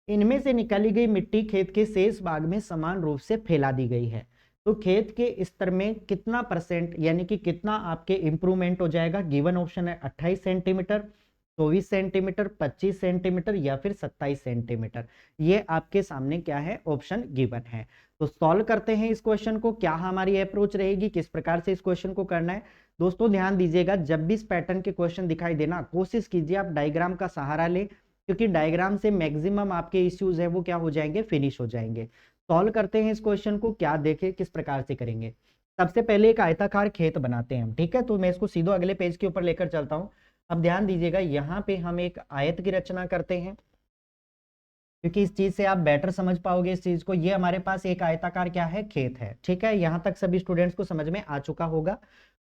इनमें से निकाली गई मिट्टी खेत के शेष भाग में समान रूप से फैला दी गई है। तो खेत के स्तर में कितना परसेंट, यानी कि कितना आपके इंप्रूवमेंट हो जाएगा। गिवन ऑप्शन है 28 सेंटीमीटर, 24 सेंटीमीटर, 25 सेंटीमीटर या फिर 27 सेंटीमीटर। ये आपके सामने क्या है, ऑप्शन गिवन है। तो सॉल्व करते हैं इस क्वेश्चन को, क्या हमारी अप्रोच रहेगी, किस प्रकार से इस क्वेश्चन को करना है। दोस्तों ध्यान दीजिएगा, जब भी इस पैटर्न के क्वेश्चन दिखाई देना, कोशिश कीजिए आप डायग्राम का सहारा लें, क्योंकि डायग्राम से मैक्सिमम आपके इश्यूज है वो क्या हो जाएंगे, फिनिश हो जाएंगे। सॉल्व करते हैं इस क्वेश्चन को, क्या देखें किस प्रकार से करेंगे। सबसे पहले एक आयताकार खेत बनाते हैं हम, ठीक है। तो मैं इसको सीधो अगले पेज के ऊपर लेकर चलता हूं। अब ध्यान दीजिएगा, यहाँ पे हम एक आयत की रचना करते हैं, क्योंकि इस चीज से आप बेटर समझ पाओगे इस चीज को। ये हमारे पास एक आयताकार क्या है, खेत है, ठीक है। यहाँ तक सभी स्टूडेंट्स को समझ में आ चुका होगा।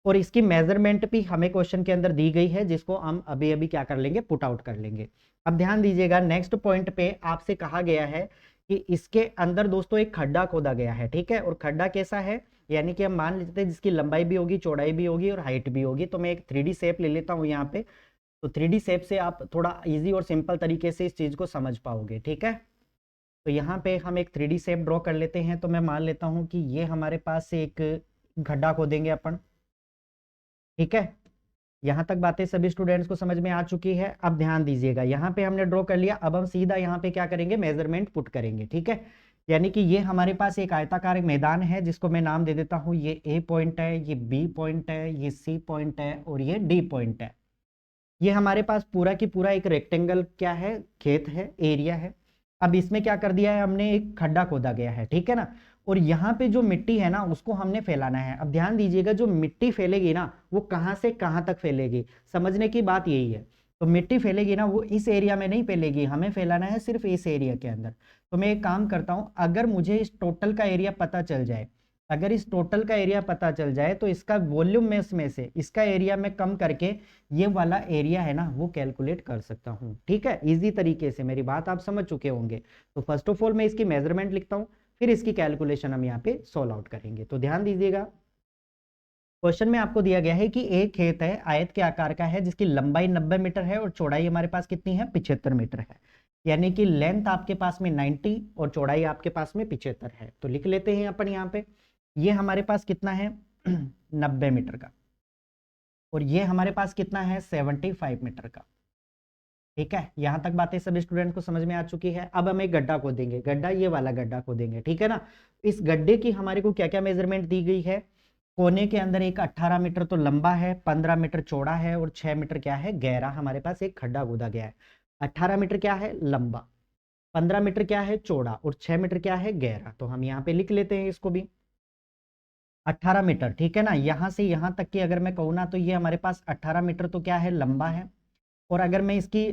और इसकी मेजरमेंट भी हमें क्वेश्चन के अंदर दी गई है, जिसको हम अभी अभी क्या कर लेंगे, पुट आउट कर लेंगे। अब ध्यान दीजिएगा, नेक्स्ट पॉइंट पे आपसे कहा गया है कि इसके अंदर दोस्तों एक खड्डा खोदा गया है, ठीक है। और खड्डा कैसा है, यानी कि हम मान लेते हैं जिसकी लंबाई भी होगी, चौड़ाई भी होगी और हाइट भी होगी। तो मैं एक 3D शेप ले लेता हूँ यहाँ पे। तो 3D शेप से आप थोड़ा इजी और सिंपल तरीके से इस चीज को समझ पाओगे, ठीक है। तो यहाँ पे हम एक 3D शेप ड्रॉ कर लेते हैं। तो मैं मान लेता हूँ कि ये हमारे पास एक गड्ढा खोदेंगे अपन, ठीक है। यहाँ तक बातें सभी स्टूडेंट्स को समझ में आ चुकी है। अब ध्यान दीजिएगा, यहाँ पे हमने ड्रॉ कर लिया। अब हम सीधा यहाँ पे क्या करेंगे, मेजरमेंट पुट करेंगे, ठीक है। यानी कि ये हमारे पास एक आयताकार मैदान है, जिसको मैं नाम दे देता हूँ, ये ए पॉइंट है, ये बी पॉइंट है, ये सी पॉइंट है और ये डी पॉइंट है। ये हमारे पास पूरा की पूरा एक रेक्टेंगल क्या है, खेत है, एरिया है। अब इसमें क्या कर दिया है हमने, एक खड्डा खोदा गया है, ठीक है ना। और यहाँ पे जो मिट्टी है ना, उसको हमने फैलाना है। अब ध्यान दीजिएगा, जो मिट्टी फैलेगी ना, वो कहाँ से कहाँ तक फैलेगी, समझने की बात यही है। तो मिट्टी फैलेगी ना, वो इस एरिया में नहीं फैलेगी, हमें फैलाना है सिर्फ इस एरिया के अंदर। तो मैं एक काम करता हूँ, अगर मुझे इस टोटल का एरिया पता चल जाए, अगर इस टोटल का एरिया पता चल जाए, तो इसका वॉल्यूम में से इसका एरिया में कम करके ये वाला एरिया है ना, वो कैलकुलेट कर सकता हूँ, ठीक है। इजी तरीके से मेरी बात आप समझ चुके होंगे। तो फर्स्ट ऑफ ऑल मैं इसकी मेजरमेंट लिखता हूँ, फिर इसकी कैलकुलेशन हम यहाँ पे सॉल्व आउट करेंगे। तो ध्यान दीजिएगा, क्वेश्चन में आपको दिया गया है कि एक खेत है, आयत के आकार का है, जिसकी लंबाई 90 मीटर है और चौड़ाई हमारे पास कितनी है, 75 मीटर है। यानी कि लेंथ आपके पास में 90 और चौड़ाई आपके पास में 75 है। तो लिख लेते हैं अपन यहाँ पे, ये हमारे पास कितना है 90 मीटर का, और ये हमारे पास कितना है 75 मीटर का, ठीक है। यहां तक बातें सभी स्टूडेंट को समझ में आ चुकी है। अब हम एक गड्ढा खोदेंगे, गड्ढा ये वाला गड्ढा खोदेंगे, ठीक है ना। इस गड्ढे की हमारे को क्या क्या मेजरमेंट दी गई है, कोने के अंदर एक 18 मीटर तो लंबा है, 15 मीटर चौड़ा है और 6 मीटर क्या है, गहरा हमारे पास एक खड्डा खोदा गया है। 18 मीटर क्या है, लंबा, 15 मीटर क्या है, चौड़ा और 6 मीटर क्या है, गहरा। तो हम यहाँ पे लिख लेते हैं इसको भी, 18 मीटर, ठीक है ना। यहां से यहां तक की अगर मैं कहूँ ना, तो ये हमारे पास 18 मीटर तो क्या है, लंबा है। और अगर मैं इसकी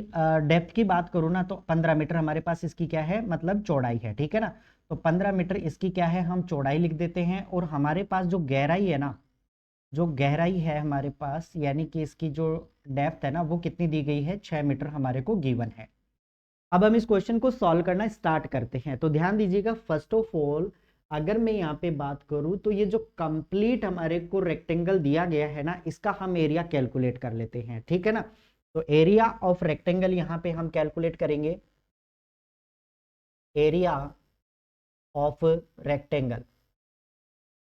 डेप्थ की बात करूँ ना, तो 15 मीटर हमारे पास इसकी क्या है, मतलब चौड़ाई है, ठीक है ना। तो 15 मीटर इसकी क्या है, हम चौड़ाई लिख देते हैं। और हमारे पास जो गहराई है ना, जो गहराई है हमारे पास, यानी कि इसकी जो डेप्थ है ना, वो कितनी दी गई है, 6 मीटर हमारे को गिवन है। अब हम इस क्वेश्चन को सॉल्व करना स्टार्ट करते हैं। तो ध्यान दीजिएगा, फर्स्ट ऑफ ऑल अगर मैं यहाँ पे बात करूँ, तो ये जो कंप्लीट हमारे को रेक्टेंगल दिया गया है ना, इसका हम एरिया कैलकुलेट कर लेते हैं, ठीक है ना। तो एरिया ऑफ रेक्टेंगल यहाँ पे हम कैलकुलेट करेंगे, एरिया ऑफ रेक्टेंगल,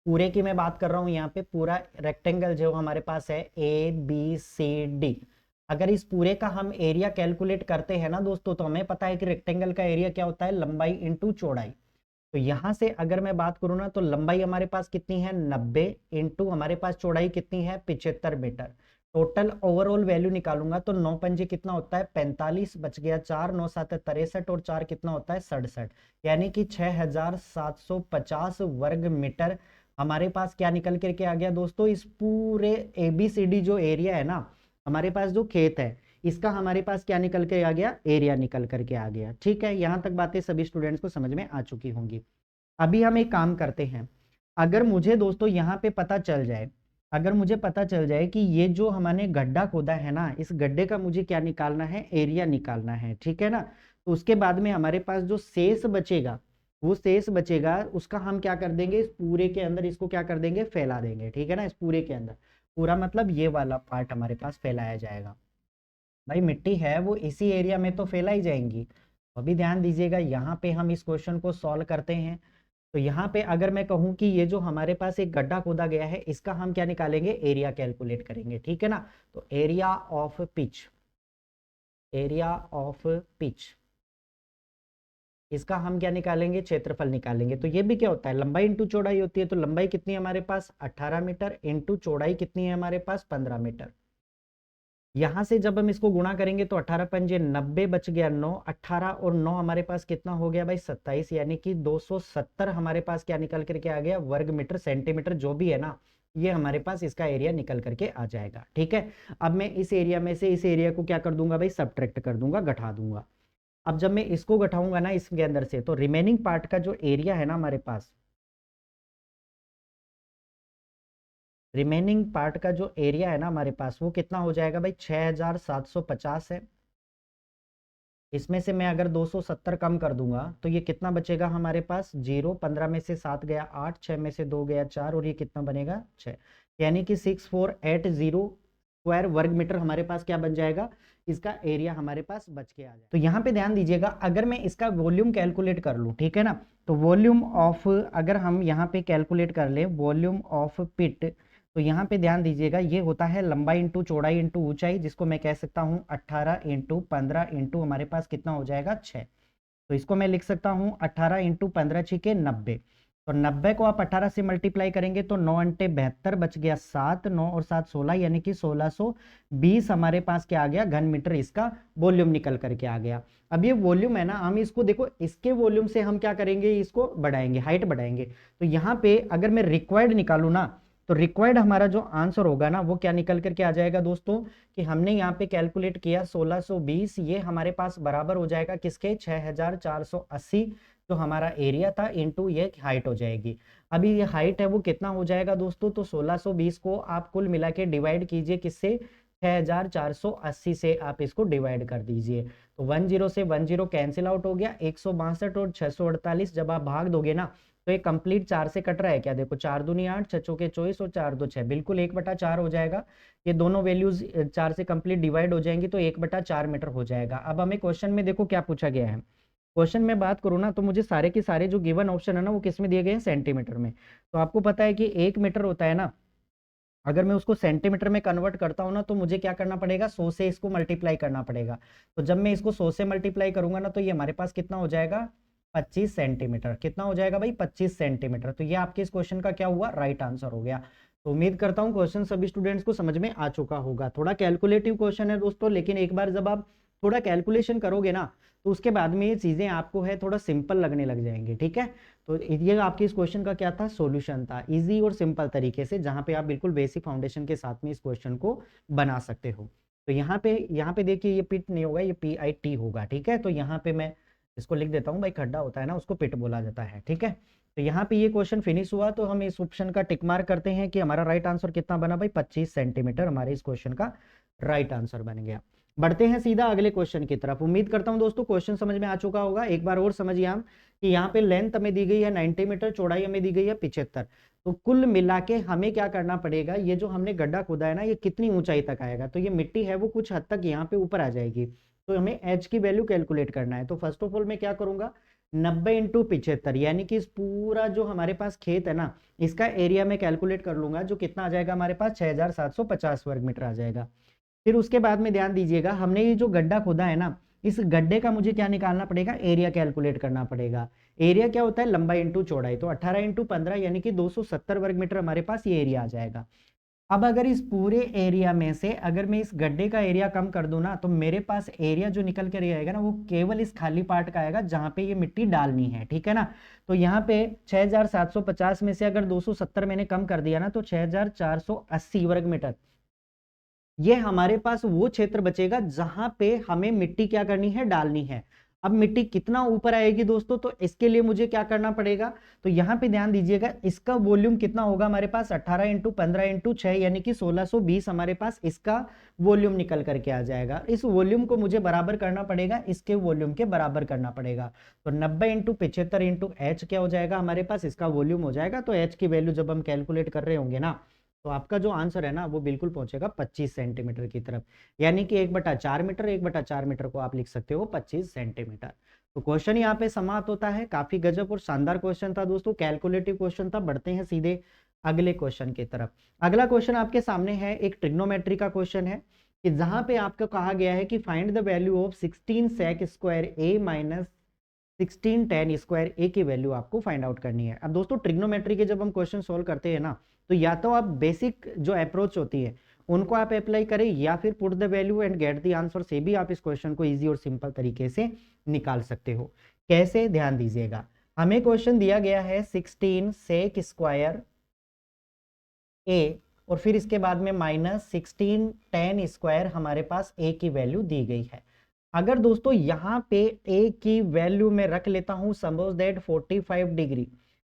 पूरे की मैं बात कर रहा हूँ यहाँ पे, पूरा रेक्टेंगल जो हमारे पास है ABCD, अगर इस पूरे का हम एरिया कैलकुलेट करते हैं ना दोस्तों, तो हमें पता है कि रेक्टेंगल का एरिया क्या होता है, लंबाई इंटू चौड़ाई। तो यहाँ से अगर मैं बात करूँ ना, तो लंबाई हमारे पास कितनी है, 90 इंटू हमारे पास चौड़ाई कितनी है, 75 मीटर। टोटल ओवरऑल वैल्यू निकालूंगा तो 9 पंजे कितना होता है, 45, बच गया 4, 9 7 63 और 4 कितना होता है, 67। यानी कि 6750 वर्ग मीटर हमारे पास क्या निकल करके आ गया दोस्तों। इस पूरे ABCD जो एरिया है ना, हमारे पास जो खेत है, इसका हमारे पास क्या निकल के आ गया, एरिया निकल करके आ गया, ठीक है। यहां तक बातें सभी स्टूडेंट्स को समझ में आ चुकी होंगी। अभी हम एक काम करते हैं, अगर मुझे दोस्तों यहाँ पे पता चल जाए, अगर मुझे पता चल जाए कि ये जो हमने गड्ढा खोदा है ना, इस गड्ढे का मुझे क्या निकालना है, एरिया निकालना है, ठीक है ना। तो उसके बाद में हमारे पास जो शेष बचेगा, वो शेष बचेगा, उसका हम क्या कर देंगे, इस पूरे के अंदर इसको क्या कर देंगे, फैला देंगे, ठीक है ना। इस पूरे के अंदर पूरा मतलब ये वाला पार्ट हमारे पास फैलाया जाएगा। भाई मिट्टी है वो इसी एरिया में तो फैलाई जाएंगी। अभी ध्यान दीजिएगा, यहाँ पे हम इस क्वेश्चन को सॉल्व करते हैं। तो यहाँ पे अगर मैं कहूँ कि ये जो हमारे पास एक गड्ढा खोदा गया है, इसका हम क्या निकालेंगे, एरिया कैलकुलेट करेंगे, ठीक है ना। तो area of pitch, area of pitch, इसका हम क्या निकालेंगे, क्षेत्रफल निकालेंगे। तो ये भी क्या होता है, लंबाई इंटू चौड़ाई होती है। तो लंबाई कितनी है हमारे पास, 18 मीटर इंटू चौड़ाई कितनी है हमारे पास, 15 मीटर। यहां से जब हम इसको गुणा करेंगे तो 18 पंजे 90 बच गया 9, 18 और 9 हमारे पास कितना हो गया भाई 27, यानी कि 270 हमारे पास क्या निकल करके आ गया, वर्ग मीटर सेंटीमीटर जो भी है ना, ये हमारे पास इसका एरिया निकल करके आ जाएगा। ठीक है, अब मैं इस एरिया में से इस एरिया को क्या कर दूंगा भाई, सब्ट्रैक्ट कर दूंगा, घटा दूंगा। अब जब मैं इसको घटाऊंगा ना इसके अंदर से, तो रिमेनिंग पार्ट का जो एरिया है ना हमारे पास, रिमेनिंग पार्ट का जो एरिया है ना हमारे पास, वो कितना हो जाएगा भाई 6750 है। इसमें से मैं अगर 270 कम कर दूंगा तो ये कितना बचेगा हमारे पास, 0, 15 में से 7 गया 8, 6 में से 2 गया 4, और ये कितना बनेगा 6, यानी कि 6480 स्क्वायर वर्ग मीटर हमारे पास क्या बन जाएगा, इसका एरिया हमारे पास बच के आ जाएगा। तो यहाँ पे ध्यान दीजिएगा, अगर मैं इसका वॉल्यूम कैलकुलेट कर लूँ, ठीक है ना, तो वॉल्यूम ऑफ, अगर हम यहाँ पे कैलकुलेट कर ले वॉल्यूम ऑफ पिट, तो यहाँ पे ध्यान दीजिएगा, ये होता है लंबाई इंटू चौड़ाई इंटू ऊंचाई, जिसको मैं कह सकता हूँ 18 इंटू 15 इंटू हमारे पास कितना हो जाएगा 6। तो इसको मैं लिख सकता हूँ 18 इंटू 15 छिके 90। तो 90 को आप 18 से मल्टीप्लाई करेंगे तो 9 अंटे 72 बच गया 7, 9 और 7 16, यानी कि 1620 हमारे पास क्या आ गया, घन मीटर इसका वॉल्यूम निकल करके आ गया। अब ये वॉल्यूम है ना, हम इसको देखो इसके वॉल्यूम से हम क्या करेंगे, इसको बढ़ाएंगे, हाइट बढ़ाएंगे। तो यहाँ पे अगर मैं रिक्वायर्ड निकालू ना, तो रिक्वायर्ड हमारा जो आंसर होगा ना वो क्या निकल करके आ जाएगा दोस्तों, कि हमने यहाँ पे कैलकुलेट किया 1620, ये हमारे पास बराबर हो जाएगा किसके, 6480 जो हमारा एरिया था इंटू ये हाइट हो जाएगी। अभी ये हाइट है वो कितना हो जाएगा दोस्तों, तो 1620 को आप कुल मिला के डिवाइड कीजिए किससे, 6480 से आप इसको डिवाइड कर दीजिए। तो 10 से 10 कैंसिल आउट हो गया, 162 और 648 जब आप भाग दोगे ना, तो ये कंप्लीट 4 से कट रहा है क्या, देखो 4 दूनी 8, 6 चौके 24 और 4 दो 6, बिल्कुल 1/4 हो जाएगा। ये दोनों वैल्यूज 4 से कंप्लीट डिवाइड हो जाएंगी तो 1/4 मीटर हो जाएगा। अब हमें क्वेश्चन में देखो क्या पूछा गया है, क्वेश्चन में बात करूँ ना, तो मुझे सारे के सारे जो गिवन ऑप्शन है ना वो किस में दिए गए हैं, सेंटीमीटर में। तो आपको पता है कि 1 मीटर होता है ना, अगर मैं उसको सेंटीमीटर में कन्वर्ट करता हूँ ना, तो मुझे क्या करना पड़ेगा, 100 से इसको मल्टीप्लाई करना पड़ेगा। तो जब मैं इसको 100 से मल्टीप्लाई करूंगा ना, तो ये हमारे पास कितना हो जाएगा, 25 सेंटीमीटर। कितना हो जाएगा भाई, 25 सेंटीमीटर। तो ये आपके इस क्वेश्चन का क्या हुआ, राइट आंसर हो गया। तो उम्मीद करता हूँ क्वेश्चन सभी स्टूडेंट्स को समझ में आ चुका होगा। थोड़ा कैलकुलेटिव क्वेश्चन है दोस्तों, लेकिन एक बार जब आप थोड़ा कैलकुलेशन करोगे ना, तो उसके बाद में ये चीजें आपको है थोड़ा सिंपल लगने लग जाएंगे। ठीक है, तो ये आपके इस क्वेश्चन का क्या था, सॉल्यूशन था, इजी और सिंपल तरीके से, जहां पे आप बिल्कुल बेसिक फाउंडेशन के साथ में इस क्वेश्चन को बना सकते हो। तो यहाँ पे देखिए ये पिट नहीं होगा, ये PIT होगा। ठीक है, तो यहाँ पे मैं इसको लिख देता हूँ भाई, खड्डा होता है ना उसको पिट बोला जाता है। ठीक है, तो यहाँ पे ये क्वेश्चन फिनिश हुआ, तो हम इस ऑप्शन का टिक मार्क करते हैं कि हमारा राइट आंसर कितना बना भाई, 25 सेंटीमीटर हमारे इस क्वेश्चन का राइट आंसर बन गया। बढ़ते हैं सीधा अगले क्वेश्चन की तरफ। उम्मीद करता हूं दोस्तों क्वेश्चन समझ में आ चुका होगा। एक बार और समझिए हम कि यहाँ पे लेंथ हमें दी गई है 90 मीटर, चौड़ाई हमें दी गई है 75। तो कुल मिला के हमें क्या करना पड़ेगा, ये जो हमने गड्ढा खोदा है ना, ये कितनी ऊंचाई तक आएगा, तो ये मिट्टी है वो कुछ हद तक यहाँ पे ऊपर आ जाएगी। तो हमें एच की वैल्यू कैलकुलेट करना है। तो फर्स्ट ऑफ ऑल मैं क्या करूंगा, 90 इंटू 75, यानी कि इस पूरा जो हमारे पास खेत है ना, इसका एरिया में कैलकुलेट कर लूंगा, जो कितना आ जाएगा हमारे पास 6750 वर्ग मीटर आ जाएगा। फिर उसके बाद में ध्यान दीजिएगा, हमने ये जो गड्ढा खोदा है ना, इस गड्ढे का मुझे क्या निकालना पड़ेगा, एरिया कैलकुलेट करना पड़ेगा। एरिया क्या होता है, लंबाई इंटू चौड़ाई। तो 18 इंटू 15 यानी कि 270 वर्ग मीटर हमारे पास ये एरिया आ जाएगा। अब अगर इस पूरे एरिया में से अगर मैं इस गड्ढे का एरिया कम कर दूं ना, तो मेरे पास एरिया जो निकल कर आएगा ना, वो केवल इस खाली पार्ट का आएगा जहां पे ये मिट्टी डालनी है। ठीक है ना, तो यहाँ पे 6750 में से अगर 270 मैंने कम कर दिया ना, तो 6480 वर्ग मीटर, ये हमारे पास वो क्षेत्र बचेगा जहां पे हमें मिट्टी क्या करनी है, डालनी है। अब मिट्टी कितना ऊपर आएगी दोस्तों, तो इसके लिए मुझे क्या करना पड़ेगा, तो यहाँ पे ध्यान दीजिएगा, इसका वॉल्यूम कितना होगा हमारे पास, 18 इंटू 15 इंटू 6, यानी कि 1620 हमारे पास इसका वॉल्यूम निकल करके आ जाएगा। इस वॉल्यूम को मुझे बराबर करना पड़ेगा, इसके वॉल्यूम के बराबर करना पड़ेगा। तो 90 इंटू 75 इंटू एच क्या हो जाएगा हमारे पास, इसका वॉल्यूम हो जाएगा। तो एच की वैल्यू जब हम कैलकुलेट कर रहे होंगे ना, तो आपका जो आंसर है ना वो बिल्कुल पहुंचेगा 25 सेंटीमीटर की तरफ, यानी कि 1/4 मीटर, 1/4 मीटर को आप लिख सकते हो 25 सेंटीमीटर। तो क्वेश्चन यहाँ पे समाप्त होता है। काफी गजब और शानदार क्वेश्चन था दोस्तों, कैलकुलेटिव क्वेश्चन था। बढ़ते हैं सीधे अगले क्वेश्चन की तरफ। अगला क्वेश्चन आपके सामने है, एक ट्रिग्नोमेट्री का क्वेश्चन है, कि जहां पे आपको कहा गया है कि find the value of 16 sec square A minus 16 tan square A की वैल्यू आपको फाइंड आउट करनी है। अब दोस्तों ट्रिग्नोमेट्री के जब हम क्वेश्चन सोल्व करते हैं ना, तो या तो आप बेसिक जो अप्रोच होती है उनको आप अप्लाई करें, या फिर put the value and get the answer से भी आप इस क्वेश्चन को इजी और सिंपल तरीके से निकाल सकते हो। कैसे, ध्यान दीजिएगा। हमें क्वेश्चन दिया गया है 16 सेक स्क्वायर ए, और फिर इसके बाद में -16 tan स्क्वायर हमारे पास ए की वैल्यू दी गई है। अगर दोस्तों यहाँ पे ए की वैल्यू में रख लेता हूं सपोज दैट 45 डिग्री,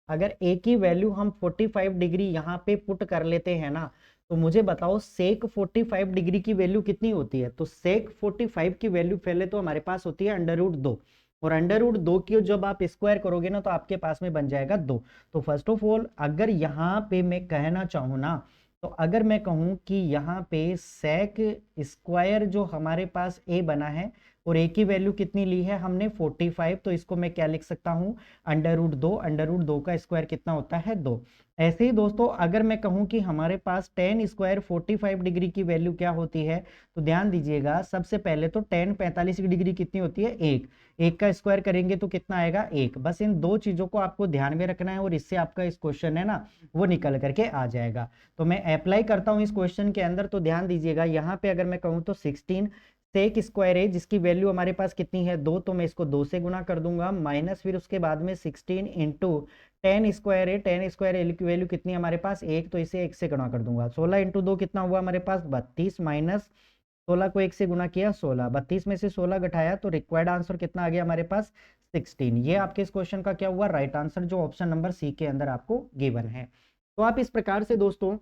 अगर ए की वैल्यू हम 45 डिग्री यहाँ पे पुट कर लेते हैं ना, तो मुझे बताओ सेक 45 डिग्री की वैल्यू कितनी होती है। तो सेक 45 की वैल्यू पहले तो हमारे पास होती है √2, और √2 की जब आप स्क्वायर करोगे ना तो आपके पास में बन जाएगा 2। तो फर्स्ट ऑफ ऑल अगर यहाँ पे मैं कहना चाहूँ ना, तो अगर मैं कहूँ कि यहाँ पे सेक स्क्वायर जो हमारे पास ए बना है और ए की वैल्यू कितनी ली है हमने 45, तो इसको मैं क्या लिख सकता हूँ √2, √2 का स्क्वायर कितना होता है 2। ऐसे ही दोस्तों अगर मैं कहूँ कि हमारे पास tan स्क्वायर 45 डिग्री की वैल्यू क्या होती है, तो ध्यान दीजिएगा सबसे पहले तो tan 45 डिग्री कितनी होती है 1, 1 का स्क्वायर करेंगे तो कितना आएगा 1। बस इन दो चीजों को आपको ध्यान में रखना है और इससे आपका इस क्वेश्चन है ना वो निकल करके आ जाएगा। तो मैं अप्लाई करता हूँ इस क्वेश्चन के अंदर, तो ध्यान दीजिएगा यहाँ पे अगर मैं कहूँ तो 16 सेक स्क्वायर है जिसकी वैल्यू हमारे पास कितनी है 2, तो मैं इसको 2 से गुना कर दूंगा, माइनस फिर उसके बाद में 16 इंटू tan स्क्वायर है, tan स्क्वायर की वैल्यू कितनी हमारे पास 1, तो इसे 1 से गुना कर दूंगा। 16 इंटू 2 कितना हुआ हमारे पास 32, माइनस 16 को 1 से गुना किया 16, 32 में से 16 घटाया तो रिक्वायर्ड आंसर कितना आ गया हमारे पास 16। ये आपके इस क्वेश्चन का क्या हुआ राइट आंसर, जो ऑप्शन नंबर सी के अंदर आपको गिवन है। तो आप इस प्रकार से दोस्तों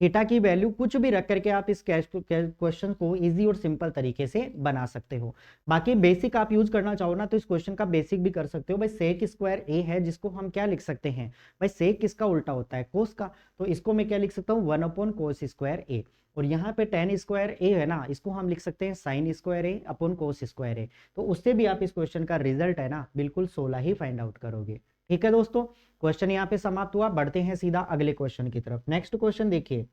थीटा की वैल्यू कुछ भी रख करके आप इस क्वेश्चन को इजी और सिंपल तरीके से बना सकते हो। बाकी बेसिक आप यूज करना चाहो ना तो इस क्वेश्चन का बेसिक भी कर सकते हो। भाई सेक स्क्वायर ए है जिसको हम क्या लिख सकते हैं, भाई सेक किसका उल्टा होता है कोस का, तो इसको मैं क्या लिख सकता हूँ 1/cos स्क्वायर ए। और यहाँ पे tan स्क्वायर ए है ना, इसको हम लिख सकते हैं sin स्क्वायर ए अपॉन cos स्क्वायर ए। तो उससे भी आप इस क्वेश्चन का रिजल्ट है ना बिल्कुल 16 ही फाइंड आउट करोगे। ठीक है दोस्तों, क्वेश्चन यहाँ पे समाप्त हुआ। बढ़ते हैं सीधा अगले क्वेश्चन की तरफ। नेक्स्ट क्वेश्चन देखिए,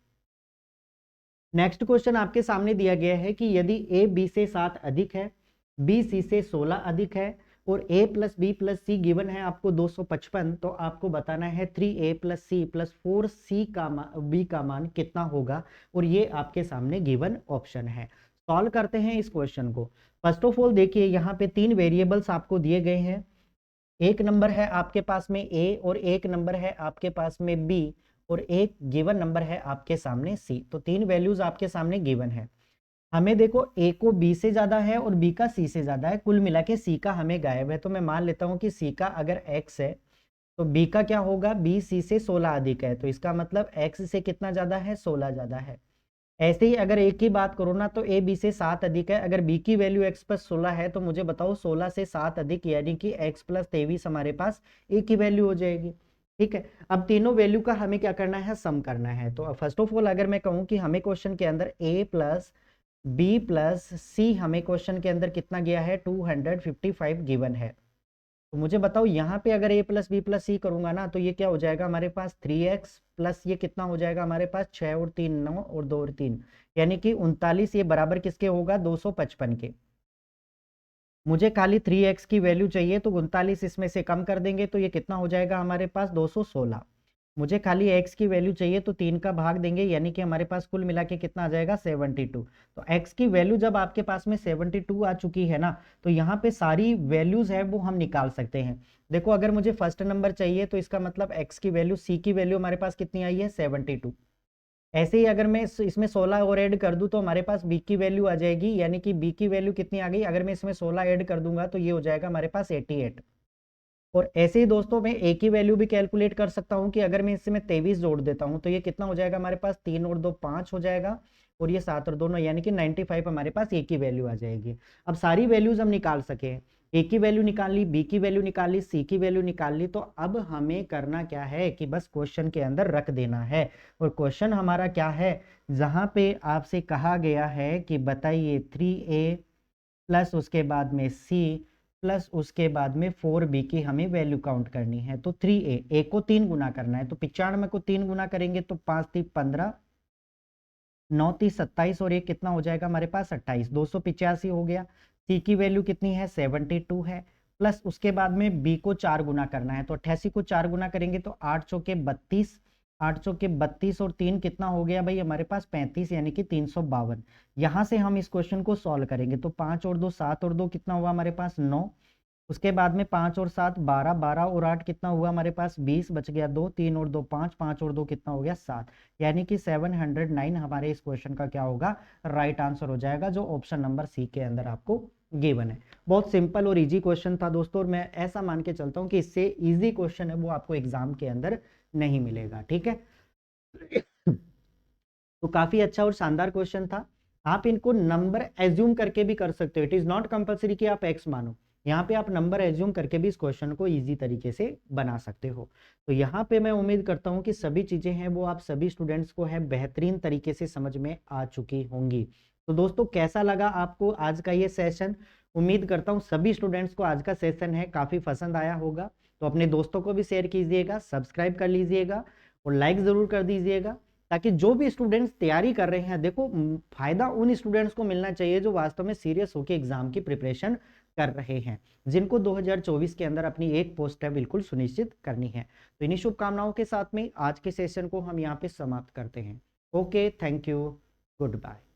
नेक्स्ट क्वेश्चन आपके सामने दिया गया है कि यदि a b से 7 अधिक है, b c से 16 अधिक है और a plus b plus c given है आपको 255, तो आपको बताना है 3a plus C plus 4c का b का मान कितना होगा, और ये आपके सामने गिवन ऑप्शन है। सॉल्व करते हैं इस क्वेश्चन को। फर्स्ट ऑफ ऑल देखिए यहाँ पे 3 वेरिएबल्स आपको दिए गए हैं, एक नंबर है आपके पास में a और एक नंबर है आपके पास में b और एक गिवन नंबर है आपके सामने c। तो 3 वैल्यूज आपके सामने गिवन है। हमें देखो a को b से ज्यादा है और b का c से ज्यादा है, कुल मिला के c का हमें गायब है। तो मैं मान लेता हूं कि c का अगर x है तो b का क्या होगा, b c से 16 अधिक है, तो इसका मतलब x से कितना ज्यादा है 16 ज्यादा है। ऐसे ही अगर a की बात करो ना तो a b से 7 अधिक है, अगर b की वैल्यू x प्लस 16 है तो मुझे बताओ 16 से 7 अधिक यानी कि x प्लस 23 हमारे पास a की वैल्यू हो जाएगी। ठीक है, अब तीनों वैल्यू का हमें क्या करना है सम करना है। तो फर्स्ट ऑफ ऑल अगर मैं कहूं कि हमें क्वेश्चन के अंदर a प्लस बी प्लस सी हमें क्वेश्चन के अंदर कितना गया है 255 गिवन है, तो मुझे बताओ यहाँ पे अगर a प्लस बी प्लस सी करूंगा ना तो ये क्या हो जाएगा हमारे पास 3x प्लस ये कितना हो जाएगा हमारे पास 6 और 3 9 और 2 और 3 यानी कि 39, ये बराबर किसके होगा 255 के। मुझे खाली 3x की वैल्यू चाहिए तो 39 इसमें से कम कर देंगे तो ये कितना हो जाएगा हमारे पास 216। मुझे खाली x की वैल्यू चाहिए तो 3 का भाग देंगे यानी कि हमारे पास कुल मिला के कितना आ जाएगा 72। तो x की वैल्यू जब आपके पास में 72 आ चुकी है ना तो यहाँ पे सारी वैल्यूज है वो हम निकाल सकते हैं। देखो अगर मुझे फर्स्ट नंबर चाहिए तो इसका मतलब x की वैल्यू, c की वैल्यू हमारे पास कितनी आई है 72। ऐसे ही अगर मैं इसमें 16 और ऐड कर दूं तो हमारे पास b की वैल्यू आ जाएगी, यानी कि b की वैल्यू कितनी आ गई, अगर मैं इसमें 16 ऐड कर दूंगा तो ये हो जाएगा हमारे पास 88। और ऐसे ही दोस्तों मैं a की वैल्यू भी कैलकुलेट कर सकता हूं कि अगर मैं इसमें 23 जोड़ देता हूं तो ये कितना हो जाएगा हमारे पास 3 और 2 5 हो जाएगा, और ये 7 और 2 9 यानी कि 95 हमारे पास a की वैल्यू आ जाएगी। अब सारी वैल्यूज हम निकाल सके, a की वैल्यू निकाल ली, b की वैल्यू निकाल ली, c की वैल्यू निकाल ली, तो अब हमें करना क्या है कि बस क्वेश्चन के अंदर रख देना है। और क्वेश्चन हमारा क्या है, जहां पे आपसे कहा गया है कि बताइए 3a प्लस उसके बाद में c प्लस उसके बाद में 4b की हमें वैल्यू काउंट करनी है। तो 3a, a को 3 गुना करना है तो 95 को 3 गुना करेंगे तो 5 3 15 9 3 27 और ये कितना हो जाएगा हमारे पास 28, 285 हो गया। c की वैल्यू कितनी है 72 है, प्लस उसके बाद में b को 4 गुना करना है तो 88 को 4 गुना करेंगे तो 8 चौके 32, 8 चौके 32 और 3 कितना हो गया भाई हमारे पास 35 यानी कि 352। यहाँ से हम इस क्वेश्चन को सॉल्व करेंगे तो 5 और 2 7 और 2 कितना हुआ हमारे पास 9। उसके बाद में 5 और 7 12, 12 और 8 कितना हुआ हमारे पास 20, बच गया 2, 3 और 2 5, 5 और 2 कितना हो गया 7, यानी कि 709 हमारे इस क्वेश्चन का क्या होगा, राइट आंसर हो जाएगा, जो ऑप्शन नंबर सी के अंदर आपको गिवन है। बहुत सिंपल और इजी क्वेश्चन था दोस्तों, और मैं ऐसा मान के चलता हूं कि इससे इजी क्वेश्चन है वो आपको एग्जाम के अंदर नहीं मिलेगा, ठीक है। तो काफी अच्छा और शानदार क्वेश्चन था। आप इनको नंबर एज्यूम करके भी कर सकते हो, इट इज नॉट कंपल्सरी कि आप एक्स मानो, यहाँ पे आप नंबर एज्यूम करके भी इस क्वेश्चन को इजी तरीके से बना सकते हो। तो यहाँ पे मैं उम्मीद करता हूँ कि सभी चीजें हैं वो आप सभी स्टूडेंट्स को है बेहतरीन तरीके से समझ में आ चुकी होंगी। तो दोस्तों कैसा लगा आपको आज का ये सेशन? उम्मीद करता हूँ सभी स्टूडेंट्स को आज का सेशन है काफी पसंद आया होगा। तो अपने दोस्तों को भी शेयर कीजिएगा, सब्सक्राइब कर लीजिएगा और लाइक जरूर कर दीजिएगा, ताकि जो भी स्टूडेंट्स तैयारी कर रहे हैं, देखो फायदा उन स्टूडेंट्स को मिलना चाहिए जो वास्तव में सीरियस होकर एग्जाम की प्रिपरेशन कर रहे हैं, जिनको 2024 के अंदर अपनी एक पोस्ट है बिल्कुल सुनिश्चित करनी है। तो इन्हीं शुभकामनाओं के साथ में आज के सेशन को हम यहाँ पे समाप्त करते हैं। Okay, thank you, good bye.